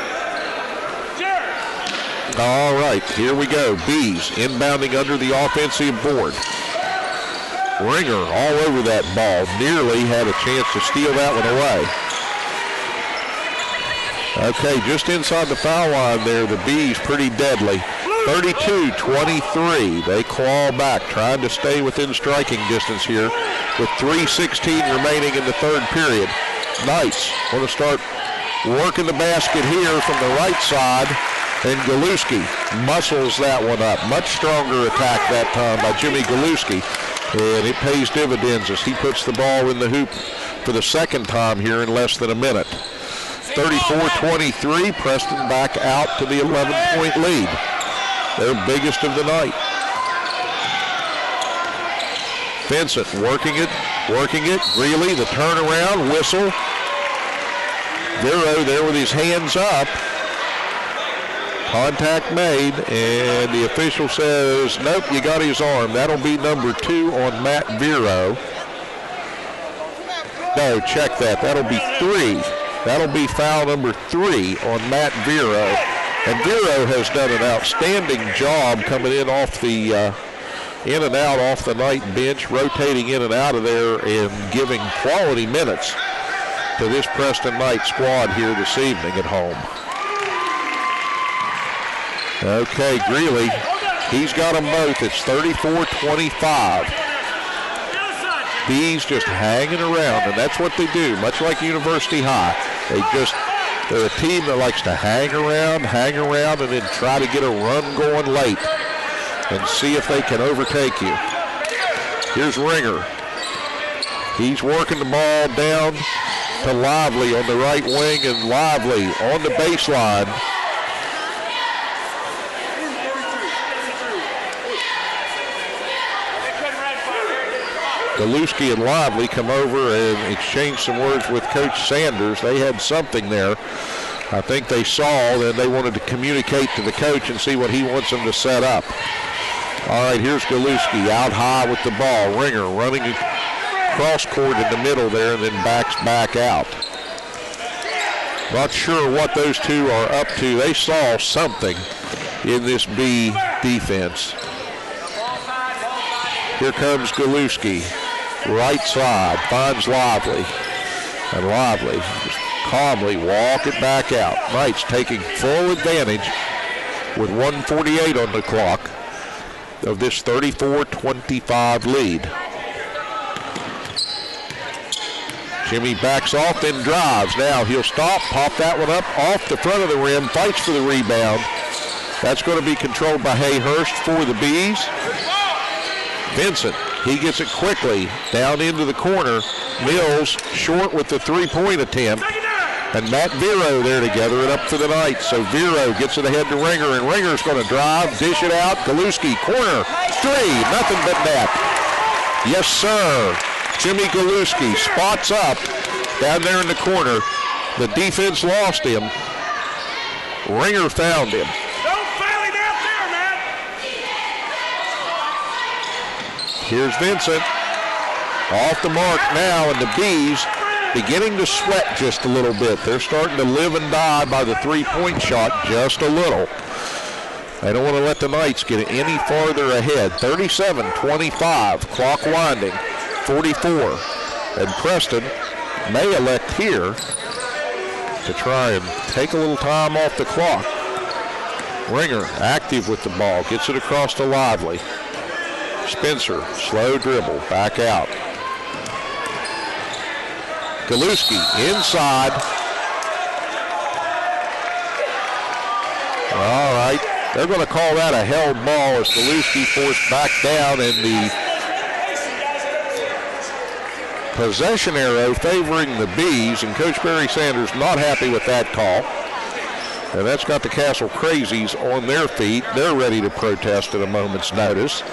Sure. All right, here we go. Bees inbounding under the offensive board. Ringer all over that ball. Nearly had a chance to steal that one away. Okay, just inside the foul line there, the Bees pretty deadly. 32-23. They claw back, trying to stay within striking distance here with 3:16 remaining in the third period. Knights want to start working the basket here from the right side, and Galuski muscles that one up. Much stronger attack that time by Jimmy Galuski, and it pays dividends as he puts the ball in the hoop for the second time here in less than a minute. 34-23, Preston back out to the 11-point lead. Their biggest of the night. Vincent working it. Greeley, the turnaround, whistle. Vero there with his hands up. Contact made, and the official says, nope, you got his arm. That'll be number 2 on Matt Vero. No, check that. That'll be 3. That'll be foul number 3 on Matt Vero. And Vero has done an outstanding job coming in off the in and out off the Knight bench, rotating in and out of there and giving quality minutes to this Preston Knight squad here this evening at home. Okay, Greeley, he's got them both. It's 34-25. Bees just hanging around, and that's what they do, much like University High. They're a team that likes to hang around, and then try to get a run going late and see if they can overtake you. Here's Ringer. He's working the ball down to Lively on the right wing, and Lively on the baseline. Galuski and Lively come over and exchange some words with Coach Sanders. They had something there. I think they saw that they wanted to communicate to the coach and see what he wants them to set up. All right, here's Galuski out high with the ball. Ringer running cross court in the middle there and then backs back out. Not sure what those two are up to. They saw something in this B defense. Here comes Galuski. Right side, finds Lively. And Lively just calmly walk it back out. Knights taking full advantage with 1:48 on the clock of this 34-25 lead. Jimmy backs off, then drives. Now he'll stop, pop that one up off the front of the rim, fights for the rebound. That's going to be controlled by Hayhurst for the Bees. Vincent, he gets it quickly down into the corner. Mills short with the three-point attempt. and Matt Vero there together and up for the night. So Vero gets it ahead to Ringer, and Ringer's going to drive, dish it out. Galuski, corner, three, nothing but net. Yes, sir. Jimmy Galuski spots up down there in the corner. The defense lost him. Ringer found him. Don't foul him out there, man. Here's Vincent. Off the mark now, and the Bees beginning to sweat just a little bit. They're starting to live and die by the three-point shot just a little. They don't want to let the Knights get any farther ahead. 37-25, clock winding, 44. And Preston may elect here to try and take a little time off the clock. Ringer active with the ball, gets it across to Lively. Spencer, slow dribble, back out. Galuski inside. All right, they're going to call that a held ball as Galuski forced back down, and the possession arrow favoring the Bees, and Coach Barry Sanders not happy with that call. And that's got the Castle Crazies on their feet. They're ready to protest at a moment's notice.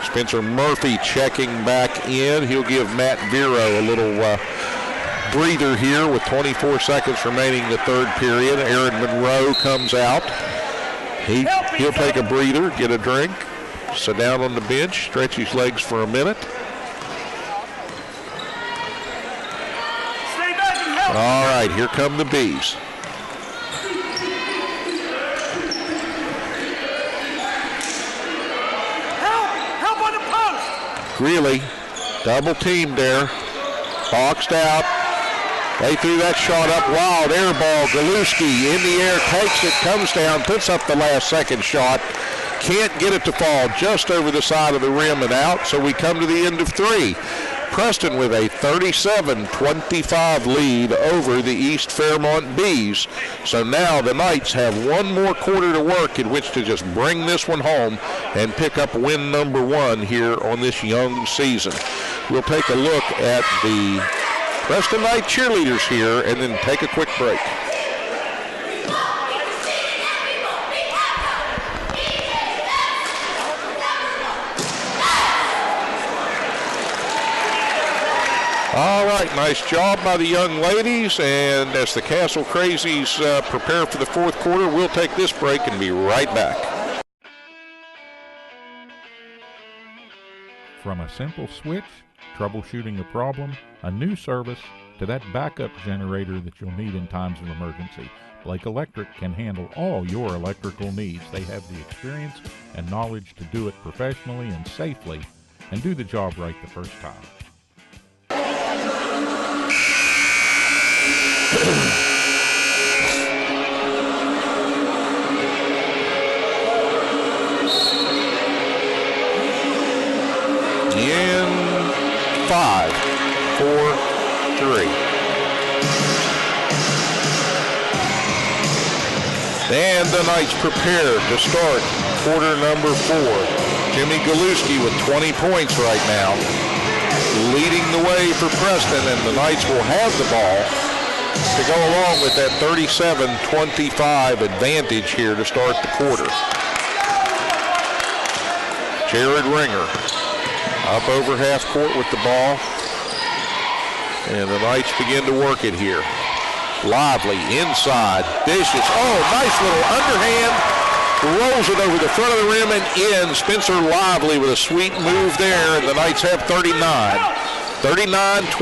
Spencer Murphy checking back in. He'll give Matt Vero a little breather here with 24 seconds remaining in the third period. Aaron Monroe comes out. He'll take a breather, get a drink, sit down on the bench, stretch his legs for a minute. All right, here come the Bees. Greeley, double teamed there, boxed out. They threw that shot up, wild air ball. Galuski in the air, takes it, comes down, puts up the last second shot. Can't get it to fall, just over the side of the rim and out, so we come to the end of three. Preston with a 37-25 lead over the East Fairmont Bees. So now the Knights have one more quarter to work in which to just bring this one home and pick up win number one here on this young season. We'll take a look at the Preston Knight cheerleaders here and then take a quick break. All right, nice job by the young ladies, and as the Castle Crazies prepare for the fourth quarter, we'll take this break and be right back. From a simple switch, troubleshooting a problem, a new service, to that backup generator that you'll need in times of emergency, Blake Electric can handle all your electrical needs. They have the experience and knowledge to do it professionally and safely and do the job right the first time. In 5, 4, 3. And the Knights prepared to start quarter number 4. Jimmy Galuski with 20 points right now, leading the way for Preston, and the Knights will have the ball to go along with that 37-25 advantage here to start the quarter. Jared Ringer up over half court with the ball, and the Knights begin to work it here. Lively inside, dishes, oh, nice little underhand, rolls it over the front of the rim and in. Spencer Lively with a sweet move there, and the Knights have 39. 39-25,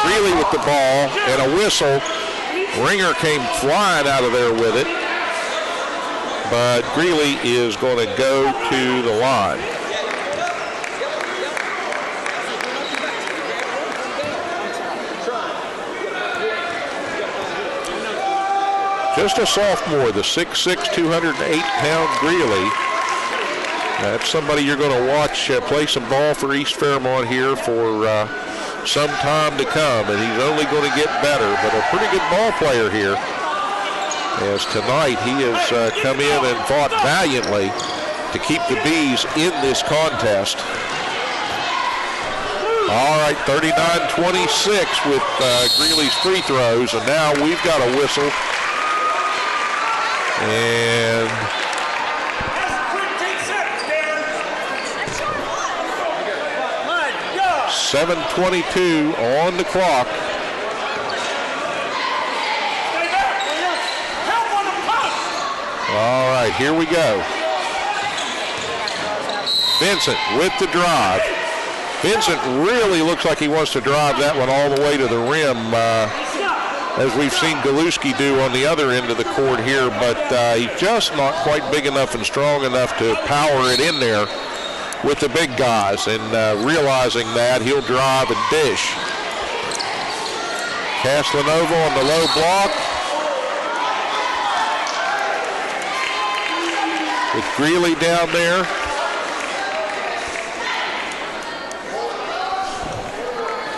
Greeley with the ball and a whistle. Ringer came flying out of there with it, but Greeley is going to go to the line. Just a sophomore, the 6'6", 208-pound Greeley. That's somebody you're going to watch play some ball for East Fairmont here for some time to come, and he's only going to get better, but a pretty good ball player here. As tonight he has come in and fought valiantly to keep the Bees in this contest. All right, 39-26 with Greeley's free throws, and now we've got a whistle. And 7:22 on the clock. All right, here we go. Vincent with the drive. Vincent really looks like he wants to drive that one all the way to the rim, as we've seen Galuski do on the other end of the court here, but he's just not quite big enough and strong enough to power it in there with the big guys, and realizing that, he'll drive and dish. Caslanova on the low block. With Greeley down there.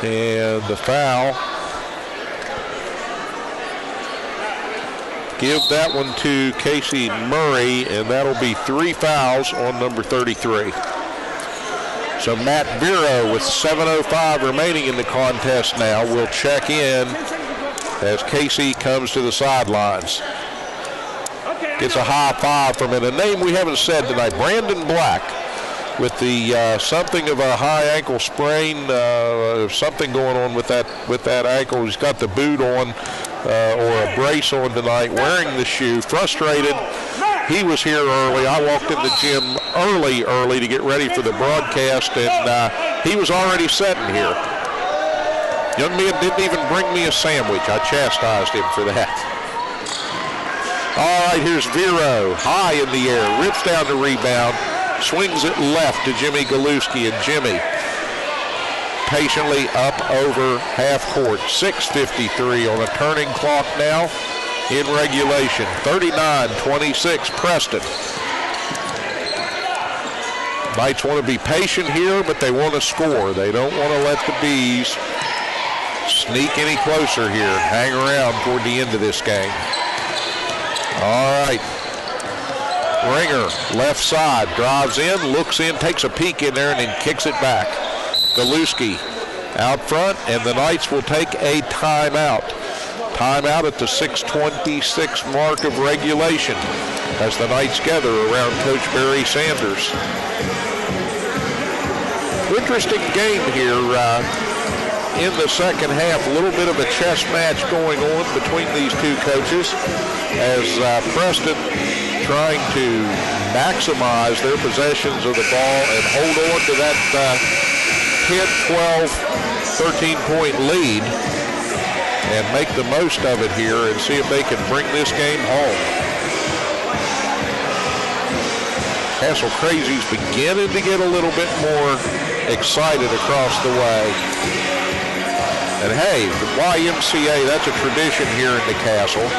And the foul. Give that one to Casey Murray, and that'll be 3 fouls on number 33. So Matt Vero with 7:05 remaining in the contest now will check in as Casey comes to the sidelines. Gets a high five from it. A name we haven't said tonight, Brandon Black, with the something of a high ankle sprain, something going on with that ankle. He's got the boot on or a brace on tonight, wearing the shoe, frustrated. He was here early. I walked in the gym early to get ready for the broadcast, and he was already sitting here. Young man didn't even bring me a sandwich. I chastised him for that. All right, here's Vero, high in the air, rips down the rebound, swings it left to Jimmy Galuski, and Jimmy patiently up over half court. 6:53 on a turning clock now in regulation. 39-26 Preston. Knights want to be patient here, but they want to score. They don't want to let the Bees sneak any closer here, hang around toward the end of this game. All right. Ringer, left side, drives in, looks in, takes a peek in there, and then kicks it back. Galuski out front, and the Knights will take a timeout. Timeout at the 6:26 mark of regulation as the Knights gather around Coach Barry Sanders. Interesting game here in the second half. A little bit of a chess match going on between these two coaches as Preston trying to maximize their possessions of the ball and hold on to that 10, 12, 13-point lead and make the most of it here and see if they can bring this game home. Castle Crazy's beginning to get a little bit more excited across the way. And hey, the YMCA, that's a tradition here in the Castle.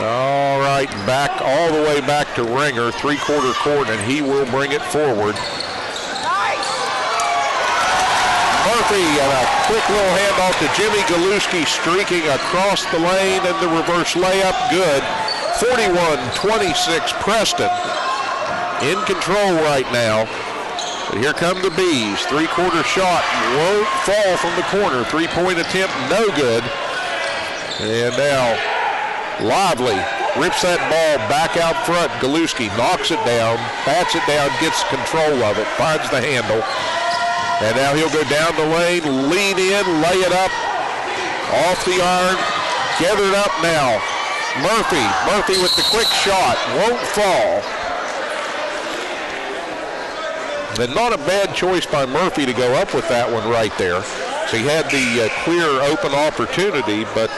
All right, back all the way back to Ringer, three-quarter court, and he will bring it forward. Murphy and a quick little handoff to Jimmy Galuski, streaking across the lane, and the reverse layup, good. 41-26 Preston in control right now. But here come the Bees. Three-quarter shot won't fall from the corner. Three-point attempt, no good. And now Lively rips that ball back out front. Galuski knocks it down, bats it down, gets control of it, finds the handle. And now he'll go down the lane, lean in, lay it up, off the iron, gathered up now. Murphy with the quick shot, won't fall. And not a bad choice by Murphy to go up with that one right there. So he had the clear open opportunity, but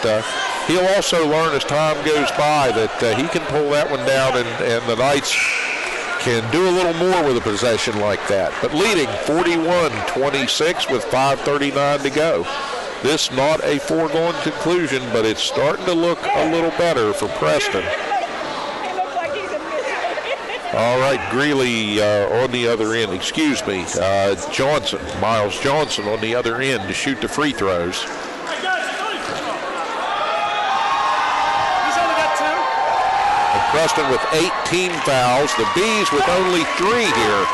he'll also learn as time goes by that he can pull that one down, and the Knights can do a little more with a possession like that. But leading 41-26 with 5:39 to go. This not a foregone conclusion, but it's starting to look a little better for Preston. All right, Greeley on the other end, Miles Johnson on the other end to shoot the free throws. Preston with 18 fouls. The Bees with only 3 here.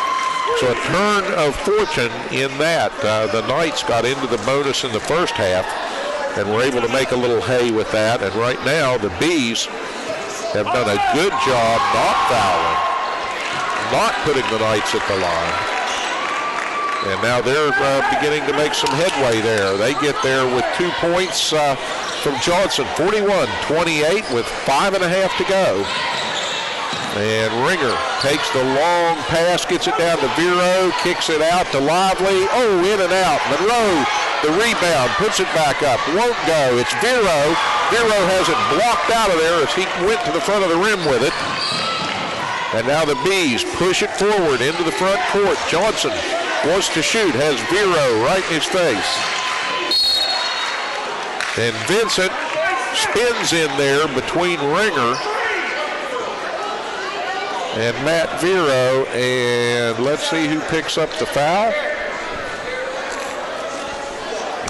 So a turn of fortune in that. The Knights got into the bonus in the first half and were able to make a little hay with that. And right now the Bees have done a good job not fouling, not putting the Knights at the line. And now they're beginning to make some headway there. They get there with 2 points from Johnson, 41-28 with 5.5 to go. And Ringer takes the long pass, gets it down to Vero, kicks it out to Lively. Oh, in and out. Monroe, the rebound, puts it back up. Won't go. It's Vero. Vero has it blocked out of there as he went to the front of the rim with it. And now the Bees push it forward into the front court. Johnson wants to shoot, has Vero right in his face. And Vincent spins in there between Ringer and Matt Vero, and let's see who picks up the foul.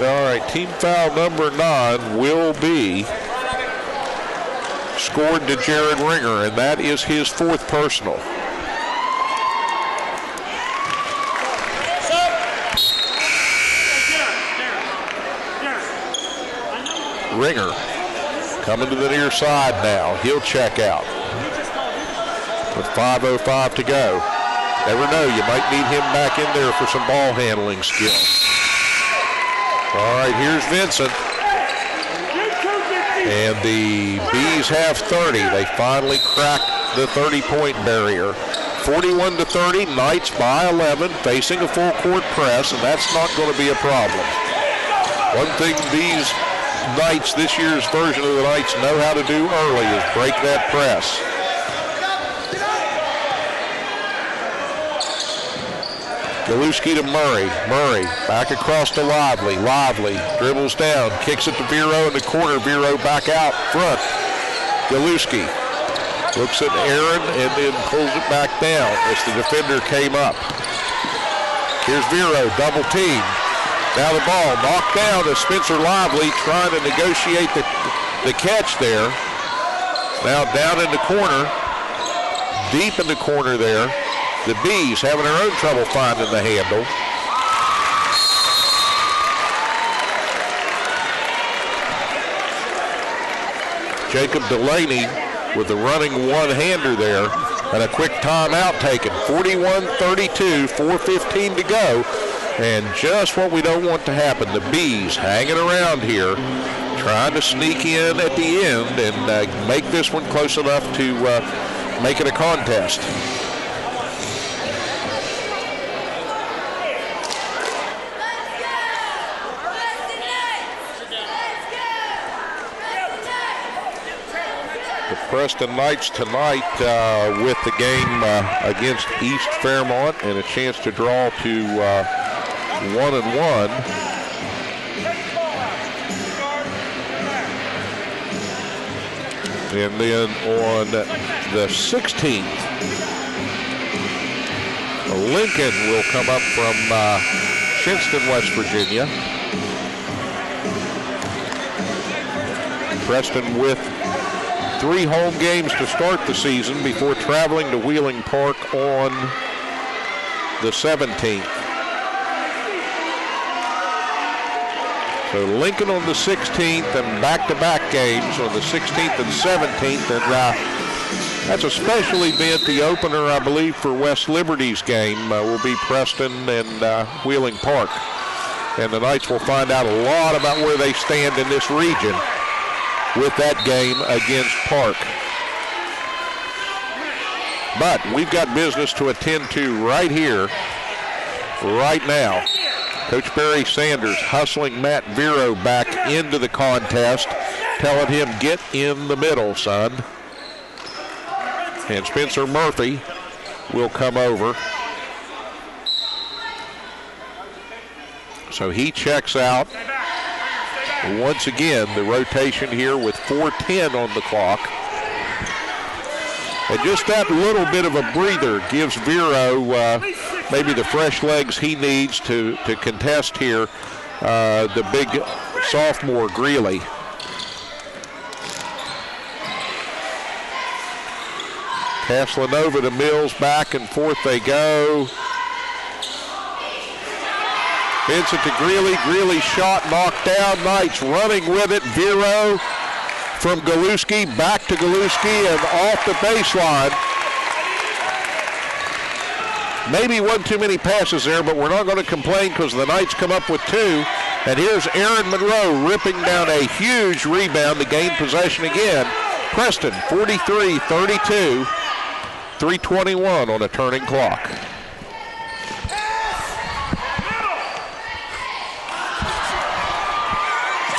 All right, team foul number 9 will be scored to Jared Ringer, and that is his 4th personal. Ringer coming to the near side now. He'll check out with 5:05 to go. Never know, you might need him back in there for some ball handling skill. All right, here's Vincent. And the Bees have 30. They finally cracked the 30-point barrier. 41-30, Knights by 11, facing a full court press, and that's not going to be a problem. One thing these Knights, this year's version of the Knights, know how to do early is break that press. Galuski to Murray. Murray back across to Lively. Lively dribbles down, kicks it to Vero in the corner. Vero back out front. Galuski looks at Aaron and then pulls it back down as the defender came up. Here's Vero, double team. Now the ball knocked down to Spencer Lively trying to negotiate the catch there. Now down in the corner, deep in the corner there. The Bees having their own trouble finding the handle. Jacob Delaney with the running one-hander there and a quick timeout taken. 41-32, 4:15 to go. And just what we don't want to happen, the Bees hanging around here, trying to sneak in at the end and make this one close enough to make it a contest. The Preston Knights tonight with the game against East Fairmont and a chance to draw to 1-1. And then on the 16th, Lincoln will come up from Shinston, West Virginia. Preston with 3 home games to start the season before traveling to Wheeling Park on the 17th. So Lincoln on the 16th and back-to-back games on the 16th and 17th. And that's a special event. The opener, I believe, for West Liberty's game will be Preston and Wheeling Park. And the Knights will find out a lot about where they stand in this region with that game against Park. But we've got business to attend to right here, right now. Coach Barry Sanders hustling Matt Vero back into the contest, telling him, get in the middle, son. And Spencer Murphy will come over. So he checks out. Once again, the rotation here with 4:10 on the clock. And just that little bit of a breather gives Vero maybe the fresh legs he needs to contest here, the big sophomore Greeley. Caslanova to Mills, back and forth they go. Vincent to Greeley. Greeley shot, knocked down. Knights running with it. Vero from Galuski, back to Galuski and off the baseline. Maybe one too many passes there, but we're not going to complain because the Knights come up with 2. And here's Aaron Monroe ripping down a huge rebound to gain possession again. Preston 43-32, 3:21 on a turning clock.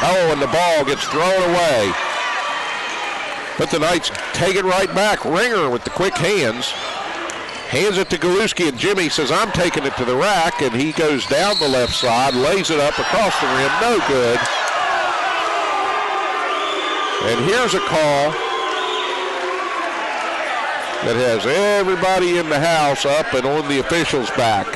Oh, and the ball gets thrown away. But the Knights take it right back. Ringer with the quick hands. Hands it to Galuski, and Jimmy says, I'm taking it to the rack, and he goes down the left side, lays it up across the rim, no good. And here's a call that has everybody in the house up and on the official's back.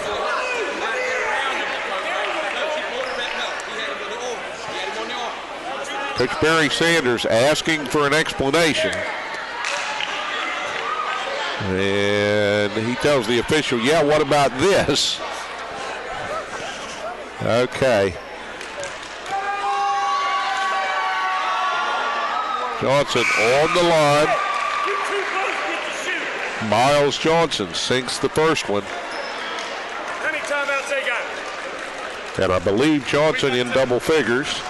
Coach Barry Sanders asking for an explanation. And he tells the official, yeah, what about this? Okay. Johnson on the line. Miles Johnson sinks the first one. How many timeouts they got? And I believe Johnson in double figures.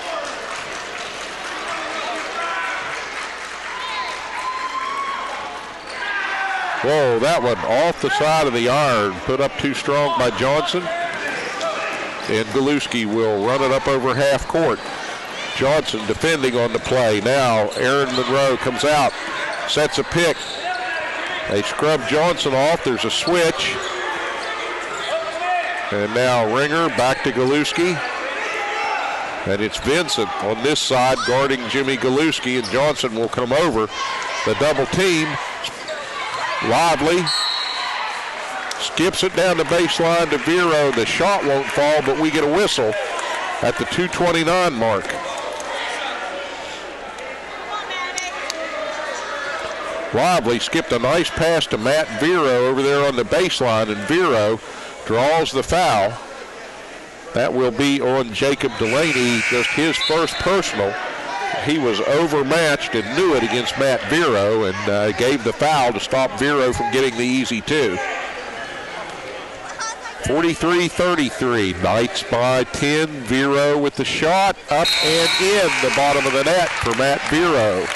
Whoa, that one off the side of the iron, put up too strong by Johnson. And Galuski will run it up over half court. Johnson defending on the play. Now Aaron Monroe comes out, sets a pick. They scrub Johnson off. There's a switch. And now Ringer back to Galuski. And it's Vincent on this side guarding Jimmy Galuski, and Johnson will come over. The double team. Lively skips it down the baseline to Vero. The shot won't fall, but we get a whistle at the 2:29 mark. Lively skipped a nice pass to Matt Vero over there on the baseline, and Vero draws the foul. That will be on Jacob Delaney, just his first personal. He was overmatched and knew it against Matt Vero, and gave the foul to stop Vero from getting the easy 2. 43-33, Knights by 10. Vero with the shot, up and in the bottom of the net for Matt Vero.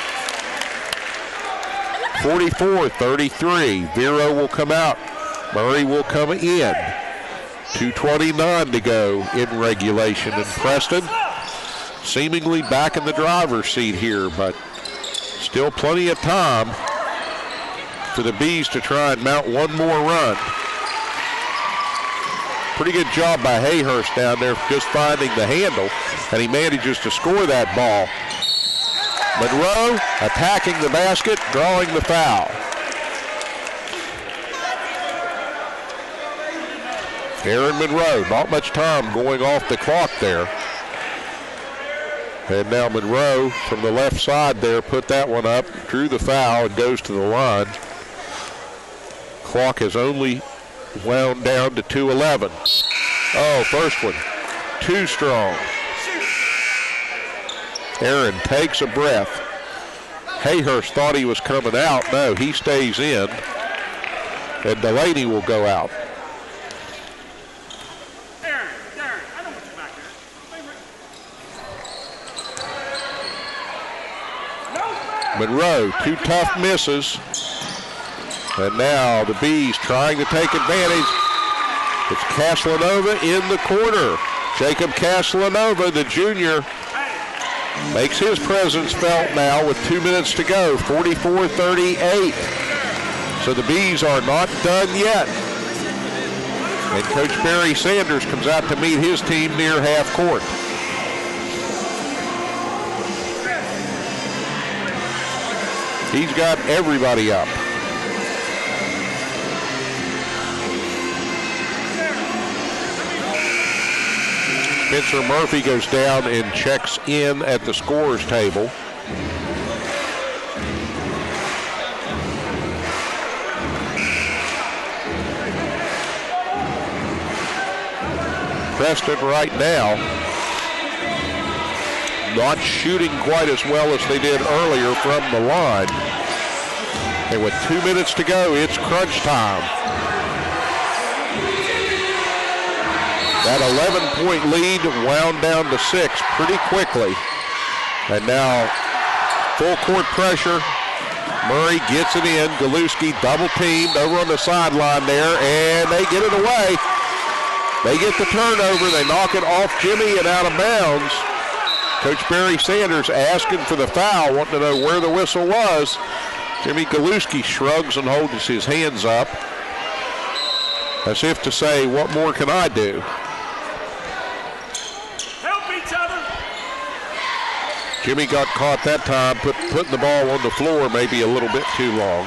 44-33, Vero will come out. Murray will come in. 2:29 to go in regulation, and Preston seemingly back in the driver's seat here, but still plenty of time for the Bees to try and mount one more run. Pretty good job by Hayhurst down there just finding the handle, and he manages to score that ball. Monroe attacking the basket, drawing the foul. Aaron Monroe, not much time going off the clock there. And now Monroe from the left side there put that one up, drew the foul, and goes to the line. Clock has only wound down to 2:11. Oh, first one, too strong. Aaron takes a breath. Hayhurst thought he was coming out. No, he stays in. And Delaney will go out. Monroe, 2 tough misses. And now the Bees trying to take advantage. It's Caslanova in the corner. Jacob Caslanova, the junior, makes his presence felt now with 2 minutes to go, 44-38. So the Bees are not done yet. And Coach Barry Sanders comes out to meet his team near half court. He's got everybody up. Spencer Murphy goes down and checks in at the scorer's table. Preston right now not shooting quite as well as they did earlier from the line. And with 2 minutes to go, it's crunch time. That 11-point lead wound down to 6 pretty quickly. And now full court pressure. Murray gets it in. Galuski double teamed over on the sideline there, and they get it away. They get the turnover. They knock it off Jimmy and out of bounds. Coach Barry Sanders asking for the foul, wanting to know where the whistle was. Jimmy Galuski shrugs and holds his hands up as if to say, what more can I do? Help each other. Jimmy got caught that time, putting the ball on the floor maybe a little bit too long.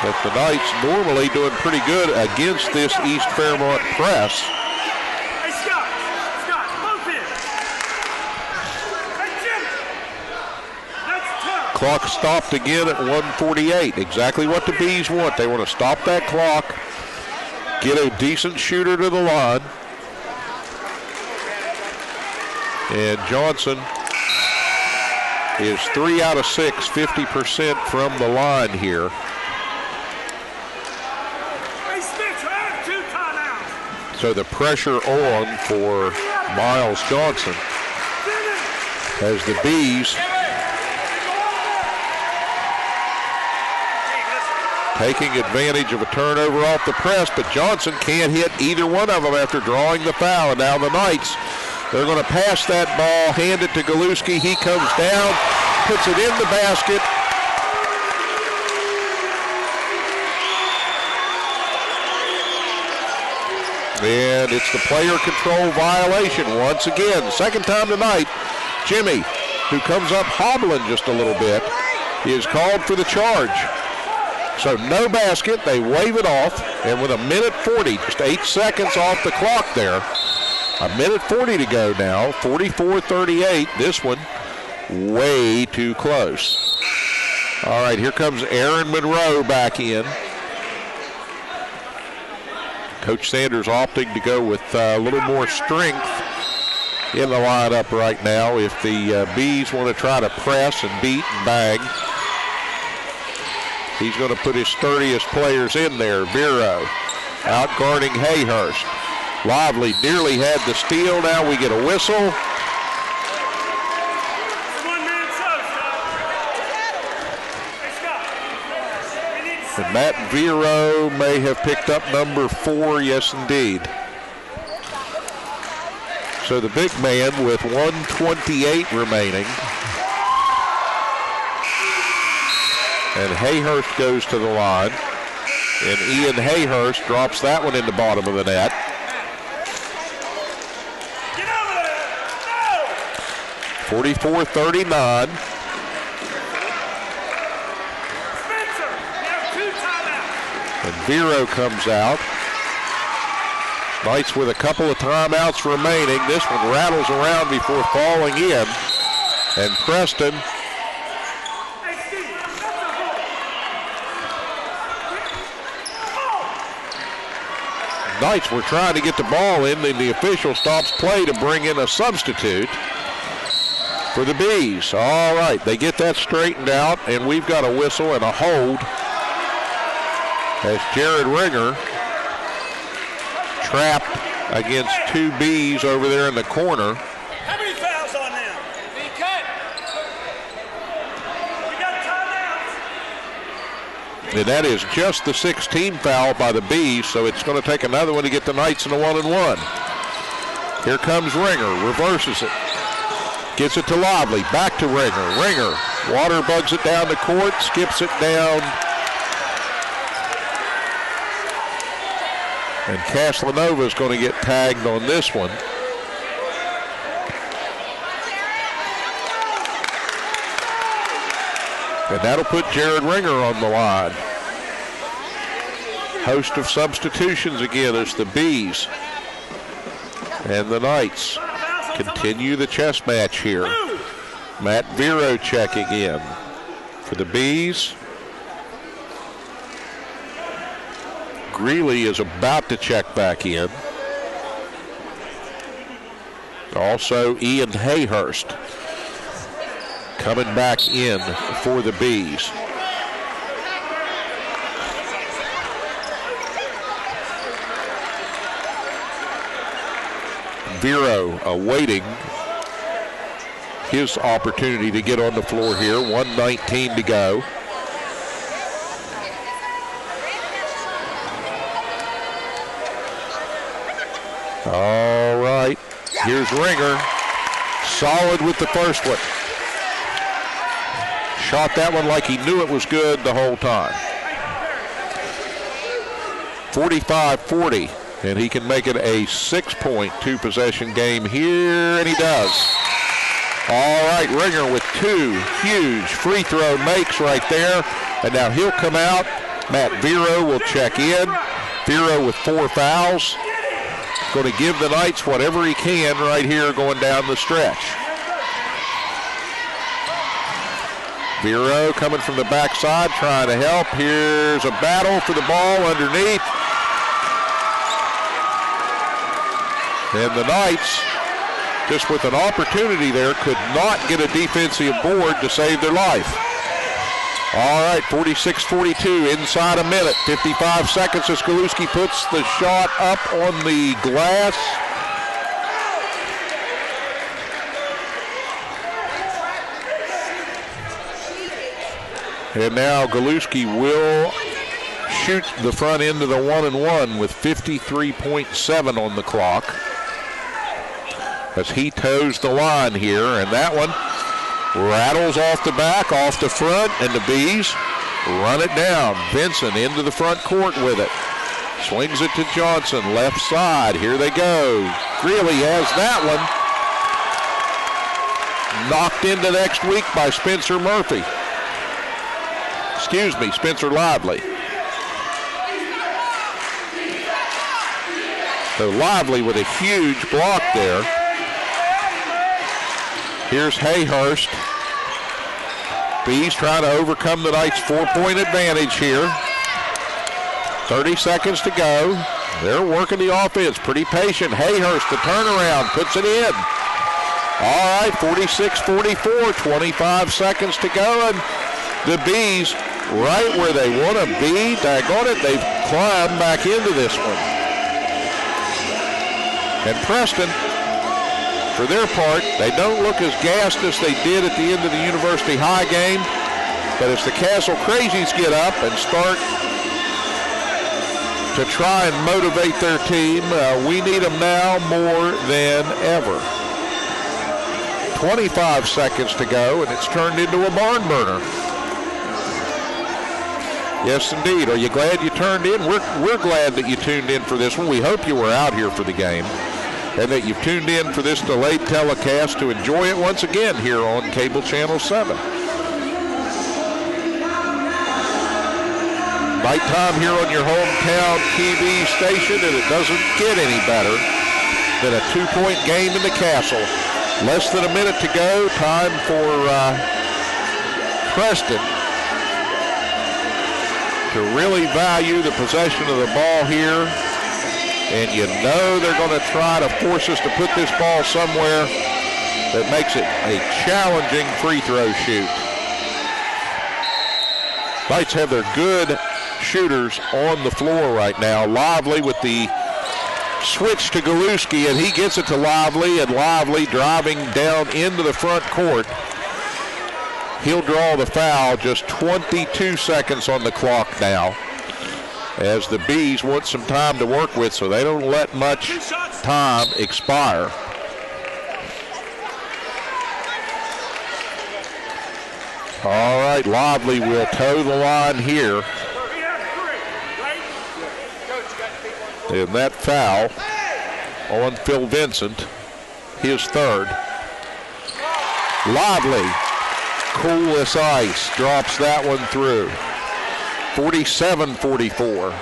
But the Knights normally doing pretty good against this East Fairmont press. Hey, Scott, move in. Hey, Jim. That's tough. Clock stopped again at 1:48. Exactly what the Bees want. They want to stop that clock, get a decent shooter to the line. And Johnson is 3 out of 6, 50% from the line here. So the pressure on for Miles Johnson as the Bees taking advantage of a turnover off the press, but Johnson can't hit either one of them after drawing the foul. And now the Knights, they're going to pass that ball, hand it to Galuski. He comes down, puts it in the basket. And it's the player control violation once again. Second time tonight. Jimmy, who comes up hobbling just a little bit, is called for the charge. So no basket. They wave it off. And with a minute 40, just 8 seconds off the clock there. A minute 40 to go now. 44-38. This one way too close. All right, here comes Aaron Monroe back in. Coach Sanders opting to go with a little more strength in the lineup right now if the Bees want to try to press and beat and bang. He's going to put his sturdiest players in there. Vero out guarding Hayhurst. Lively nearly had the steal. Now we get a whistle. And Matt Vero may have picked up number 4, yes indeed. So the big man with 1:28 remaining. And Hayhurst goes to the line. And Ian Hayhurst drops that one in the bottom of the net. Get over there. 44-39. And Vero comes out. Knights with a couple of timeouts remaining. This one rattles around before falling in. And Preston Knights were trying to get the ball in, and the official stops play to bring in a substitute for the Bees. All right, they get that straightened out, and we've got a whistle and a hold as Jared Ringer trapped against 2 Bees over there in the corner. How many fouls on them? Be cut. We got timeouts. And that is just the 16th foul by the Bees, so it's going to take another one to get the Knights in a 1-and-1. Here comes Ringer, reverses it. Gets it to Lively, back to Ringer. Ringer, water bugs it down the court, skips it down. And Caslanova is going to get tagged on this one. And that'll put Jared Ringer on the line. Host of substitutions again as the Bees and the Knights continue the chess match here. Matt Vero checking in for the Bees. Greeley is about to check back in. Also, Ian Hayhurst coming back in for the Bees. Vero awaiting his opportunity to get on the floor here. 1:19 to go. All right, here's Ringer. Solid with the first one. Shot that one like he knew it was good the whole time. 45-40, and he can make it a 6-point, 2-possession game here, and he does. All right, Ringer with 2 huge free throw makes right there, and now he'll come out. Matt Vero will check in. Vero with 4 fouls. Going to give the Knights whatever he can right here going down the stretch. Vero coming from the backside, trying to help. Here's a battle for the ball underneath. And the Knights, just with an opportunity there, could not get a defensive board to save their life. All right, 46-42, inside a minute, 55 seconds as Galuski puts the shot up on the glass. And now Galuski will shoot the front end of the 1-and-1 with 53.7 on the clock as he toes the line here, and that one rattles off the back, off the front, and the Bees run it down. Vincent into the front court with it. Swings it to Johnson, left side. Here they go. Greeley has that one. Knocked into next week by Spencer Murphy. Excuse me, Spencer Lively. So Lively with a huge block there. Here's Hayhurst. Bees trying to overcome the Knights' 4-point advantage here. 30 seconds to go. They're working the offense. Pretty patient. Hayhurst, the turnaround, puts it in. All right, 46-44, 25 seconds to go, and the Bees right where they want to be. Daggone it, they've climbed back into this one. And Preston, for their part, they don't look as gassed as they did at the end of the University High game. But as the Castle Crazies get up and start to try and motivate their team, we need them now more than ever. 25 seconds to go, and it's turned into a barn burner. Yes, indeed. Are you glad you turned in? We're glad that you tuned in for this one. We hope you were out here for the game, and that you've tuned in for this delayed telecast to enjoy it once again here on Cable Channel 7. Nighttime here on your hometown TV station, and it doesn't get any better than a 2-point game in the Castle. Less than a minute to go. Time for Preston to really value the possession of the ball here. And you know they're going to try to force us to put this ball somewhere that makes it a challenging free throw shoot. Knights have their good shooters on the floor right now. Lively with the switch to Galuski, and he gets it to Lively, and Lively driving down into the front court. He'll draw the foul. Just 22 seconds on the clock now, as the Bees want some time to work with, so they don't let much time expire. All right, Lively will toe the line here. And that foul on Phil Vincent, his third. Lively, cool as ice, drops that one through. 47-44.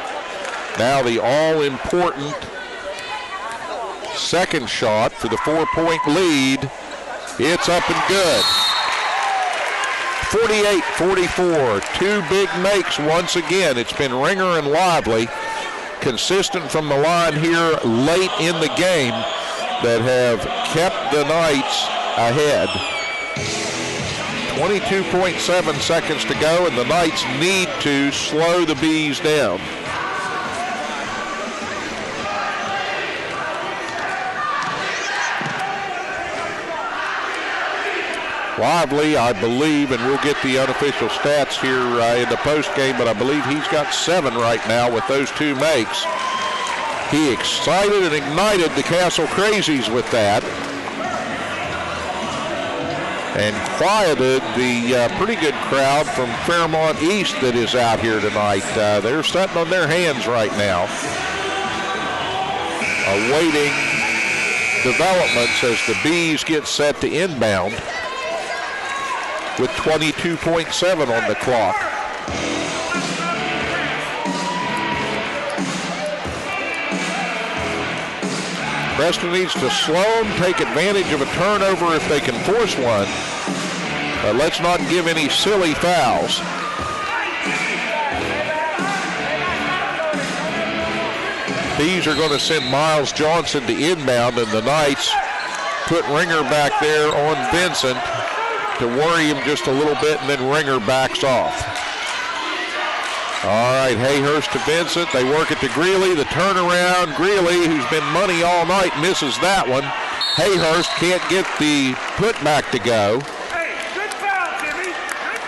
Now the all-important second shot for the 4-point lead. It's up and good. 48-44. Two big makes once again. It's been Ringer and Lively. consistent from the line here late in the game that have kept the Knights ahead. 22.7 seconds to go, and the Knights need to slow the Bees down. Lively, I believe, and we'll get the unofficial stats here in the post game, but I believe he's got 7 right now with those 2 makes. He excited and ignited the Castle Crazies with that, and quieted the pretty good crowd from Fairmont East that is out here tonight. They're sitting on their hands right now, awaiting developments as the Bees get set to inbound with 22.7 on the clock. Preston needs to slow them, take advantage of a turnover if they can force one, but let's not give any silly fouls. Bees are going to send Miles Johnson to inbound, and the Knights put Ringer back there on Vincent to worry him just a little bit, and then Ringer backs off. All right, Hayhurst to Vincent. They work it to Greeley. The turnaround. Greeley, who's been money all night, misses that one. Hayhurst can't get the putback to go. Hey, good foul, Jimmy. Good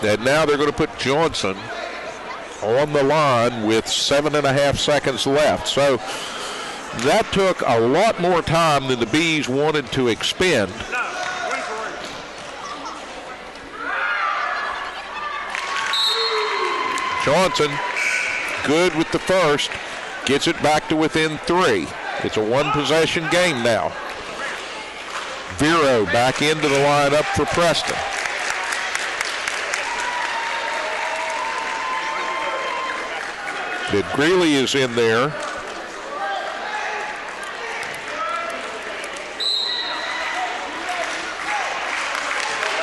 foul. And now they're going to put Johnson on the line with 7.5 seconds left. So that took a lot more time than the Bees wanted to expend. Johnson, good with the first, gets it back to within 3. It's a 1-possession game now. Vero back into the lineup for Preston. Greeley is in there.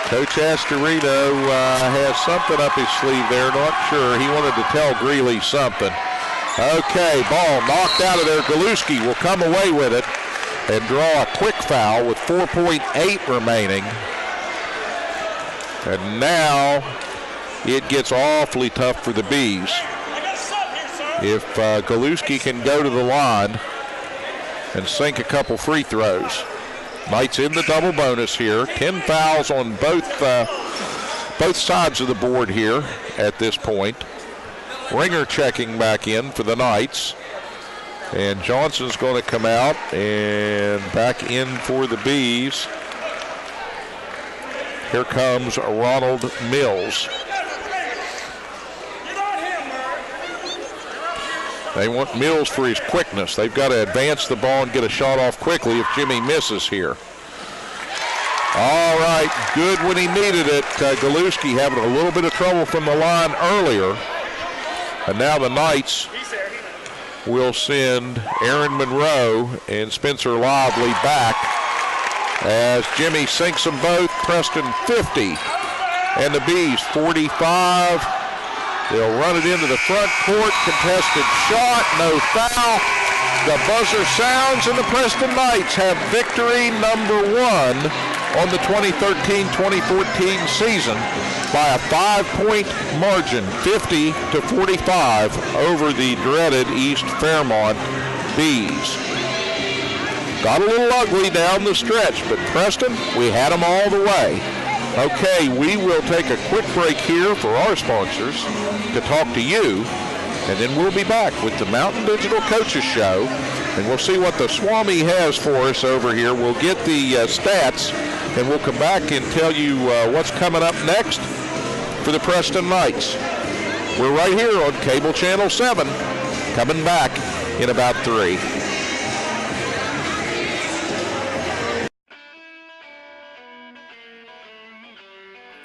Coach Astorino has something up his sleeve there, not sure. He wanted to tell Greeley something. Okay, ball knocked out of there. Galuski will come away with it and draw a quick foul with 4.8 remaining. And now it gets awfully tough for the Bees. If Galuski can go to the line and sink a couple free throws. Knights in the double bonus here. 10 fouls on both sides of the board here at this point. Ringer checking back in for the Knights. And Johnson's going to come out and back in for the Bees. Here comes Ronald Mills. They want Mills for his quickness. They've got to advance the ball and get a shot off quickly if Jimmy misses here. All right, good when he needed it. Galuski having a little bit of trouble from the line earlier. And now the Knights will send Aaron Monroe and Spencer Lively back as Jimmy sinks them both. Preston 50 and the Bees 45. They'll run it into the front court. Contested shot, no foul. The buzzer sounds, and the Preston Knights have victory number 1 on the 2013-2014 season by a 5-point margin, 50-45 over the dreaded East Fairmont Bees. Got a little ugly down the stretch, but Preston, we had them all the way. Okay, we will take a quick break here for our sponsors to talk to you, and then we'll be back with the Mountain Digital Coaches Show, and we'll see what the Swami has for us over here. We'll get the stats, and we'll come back and tell you what's coming up next for the Preston Knights. We're right here on Cable Channel 7, coming back in about 3.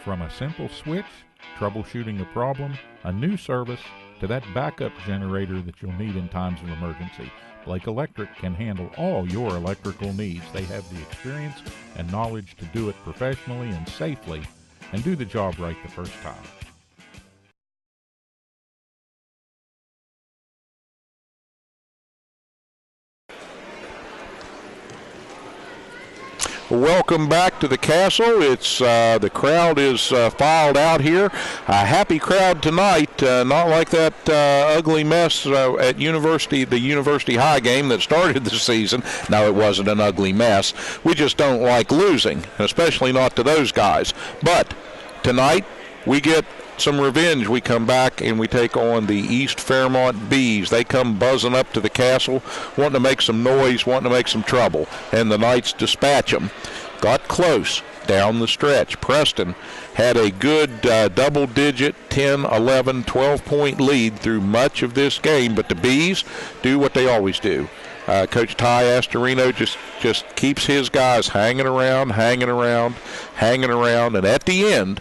From a simple switch, troubleshooting a problem, a new service, to that backup generator that you'll need in times of emergency, Blake Electric can handle all your electrical needs. They have the experience and knowledge to do it professionally and safely and do the job right the first time. Welcome back to the Castle. It's the crowd is filed out here. A happy crowd tonight, not like that ugly mess at the University High game that started the season. No, it wasn't an ugly mess. We just don't like losing, especially not to those guys. But tonight we get some revenge. We come back and we take on the East Fairmont Bees. They come buzzing up to the Castle, wanting to make some noise, wanting to make some trouble, and the Knights dispatch them. Got close down the stretch. Preston had a good double-digit 10, 11, 12-point lead through much of this game, but the Bees do what they always do. Coach Ty Astorino just keeps his guys hanging around, and at the end,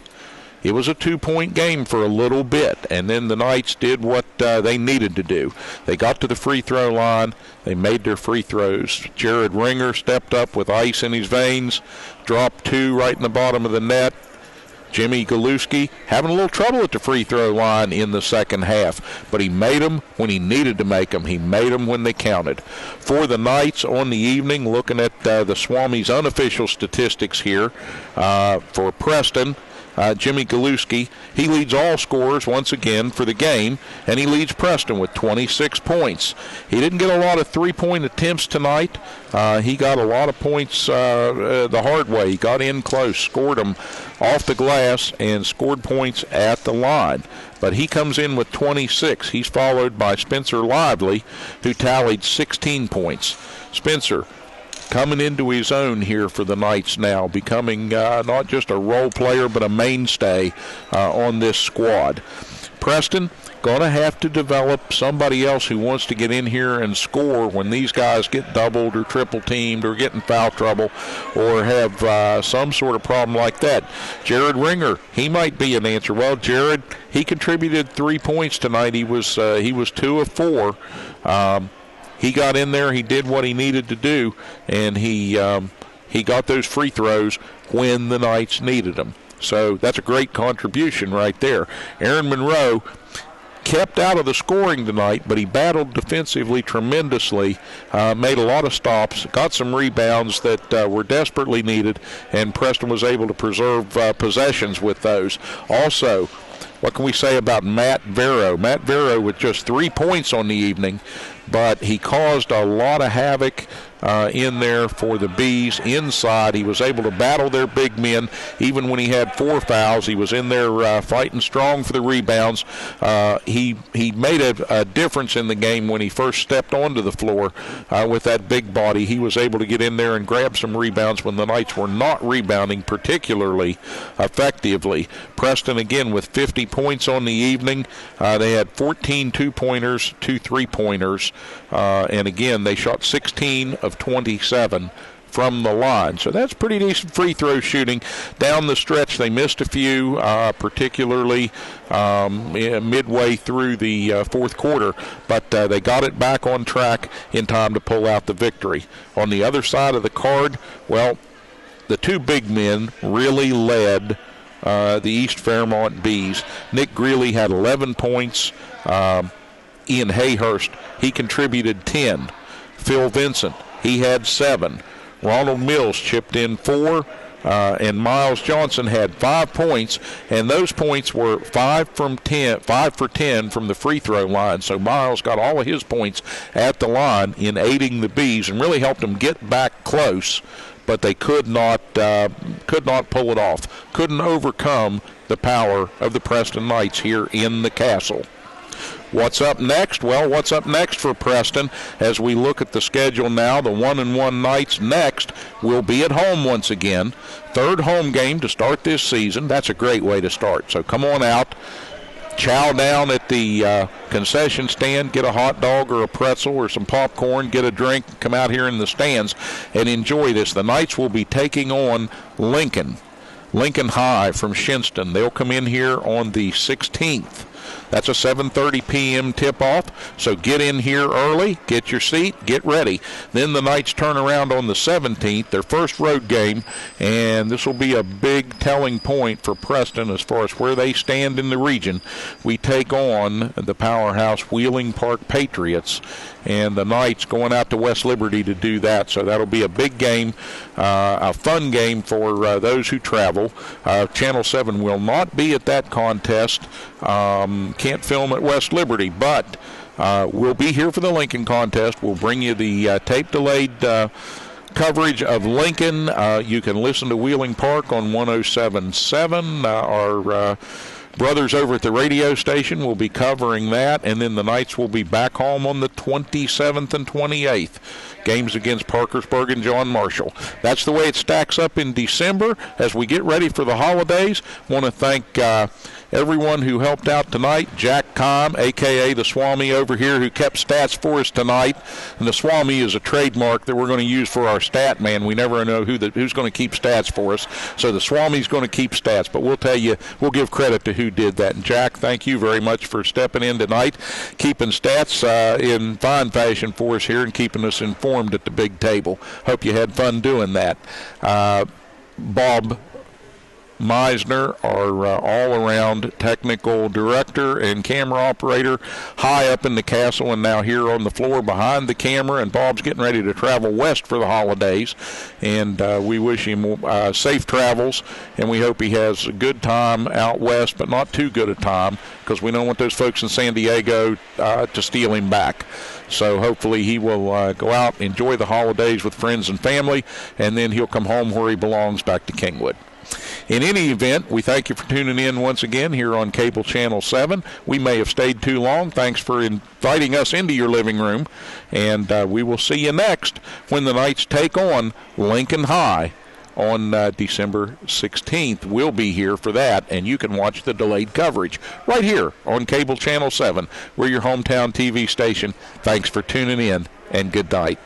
it was a 2-point game for a little bit, and then the Knights did what they needed to do. They got to the free throw line. They made their free throws. Jared Ringer stepped up with ice in his veins, dropped 2 right in the bottom of the net. Jimmy Galuski having a little trouble at the free throw line in the second half, but he made them when he needed to make them. He made them when they counted. For the Knights on the evening, looking at the Swami's unofficial statistics here for Preston, Jimmy Galuski, he leads all scorers once again for the game, and he leads Preston with 26 points. He didn't get a lot of three-point attempts tonight. He got a lot of points the hard way. He got in close, scored them off the glass, and scored points at the line. But he comes in with 26. He's followed by Spencer Lively, who tallied 16 points. Spencer coming into his own here for the Knights now, becoming not just a role player but a mainstay on this squad. Preston going to have to develop somebody else who wants to get in here and score when these guys get doubled or triple teamed or get in foul trouble or have some sort of problem like that. Jared Ringer, he might be an answer. Well, Jared, he contributed 3 points tonight. He was 2 of 4. He got in there, he did what he needed to do, and he got those free throws when the Knights needed them. So that's a great contribution right there. Aaron Monroe kept out of the scoring tonight, but he battled defensively tremendously, made a lot of stops, got some rebounds that were desperately needed, and Preston was able to preserve possessions with those. Also, what can we say about Matt Vero? Matt Vero with just 3 points on the evening, but he caused a lot of havoc in there for the Bees inside. He was able to battle their big men. Even when he had 4 fouls, he was in there fighting strong for the rebounds. He made a difference in the game when he first stepped onto the floor with that big body. He was able to get in there and grab some rebounds when the Knights were not rebounding particularly effectively. Preston again with 50 points on the evening. They had 14 2-pointers, 2 3-pointers, and again they shot 16 of 27 from the line. So that's pretty decent free throw shooting. Down the stretch, they missed a few, particularly midway through the fourth quarter, but they got it back on track in time to pull out the victory. On the other side of the card, well, the 2 big men really led the East Fairmont Bees. Nick Greeley had 11 points. Ian Hayhurst, he contributed 10. Phil Vincent, he had 7. Ronald Mills chipped in 4, and Miles Johnson had 5 points, and those points were 5 for 10 from the free throw line. So Miles got all of his points at the line in aiding the Bees and really helped them get back close, but they could not pull it off. Couldn't overcome the power of the Preston Knights here in the Castle. What's up next? Well, what's up next for Preston as we look at the schedule now? The 1-1 Knights next will be at home once again. 3rd home game to start this season. That's a great way to start. So come on out, chow down at the concession stand, get a hot dog or a pretzel or some popcorn, get a drink, come out here in the stands and enjoy this. The Knights will be taking on Lincoln High from Shinston. They'll come in here on the 16th. That's a 7:30 p.m. tip-off, so get in here early, get your seat, get ready. Then the Knights turn around on the 17th, their first road game, and this will be a big telling point for Preston as far as where they stand in the region. We take on the powerhouse Wheeling Park Patriots, and the Knights going out to West Liberty to do that. So that'll be a big game, a fun game for those who travel. Channel 7 will not be at that contest. Can't film at West Liberty, but we'll be here for the Lincoln contest. We'll bring you the tape-delayed coverage of Lincoln. You can listen to Wheeling Park on 107.7. Our brothers over at the radio station will be covering that, and then the Knights will be back home on the 27th and 28th. Games against Parkersburg and John Marshall. That's the way it stacks up in December as we get ready for the holidays. Want to thank everyone who helped out tonight. Jack Com, a.k.a. the Swami over here, who kept stats for us tonight. And the Swami is a trademark that we're going to use for our stat man. We never know who's going to keep stats for us. So the Swami's going to keep stats. But we'll tell you, we'll give credit to who did that. And Jack, thank you very much for stepping in tonight, keeping stats in fine fashion for us here and keeping us informed at the big table. Hope you had fun doing that. Bob Meisner, our all-around technical director and camera operator, high up in the castle and now here on the floor behind the camera, and Bob's getting ready to travel west for the holidays, and we wish him safe travels, and we hope he has a good time out west, but not too good a time, because we don't want those folks in San Diego to steal him back. So hopefully he will go out, enjoy the holidays with friends and family, and then he'll come home where he belongs, back to Kingwood. In any event, we thank you for tuning in once again here on Cable Channel 7. We may have stayed too long. Thanks for inviting us into your living room. And we will see you next when the Knights take on Lincoln High on December 16th. We'll be here for that, and you can watch the delayed coverage right here on Cable Channel 7. We're your hometown TV station. Thanks for tuning in, and good night.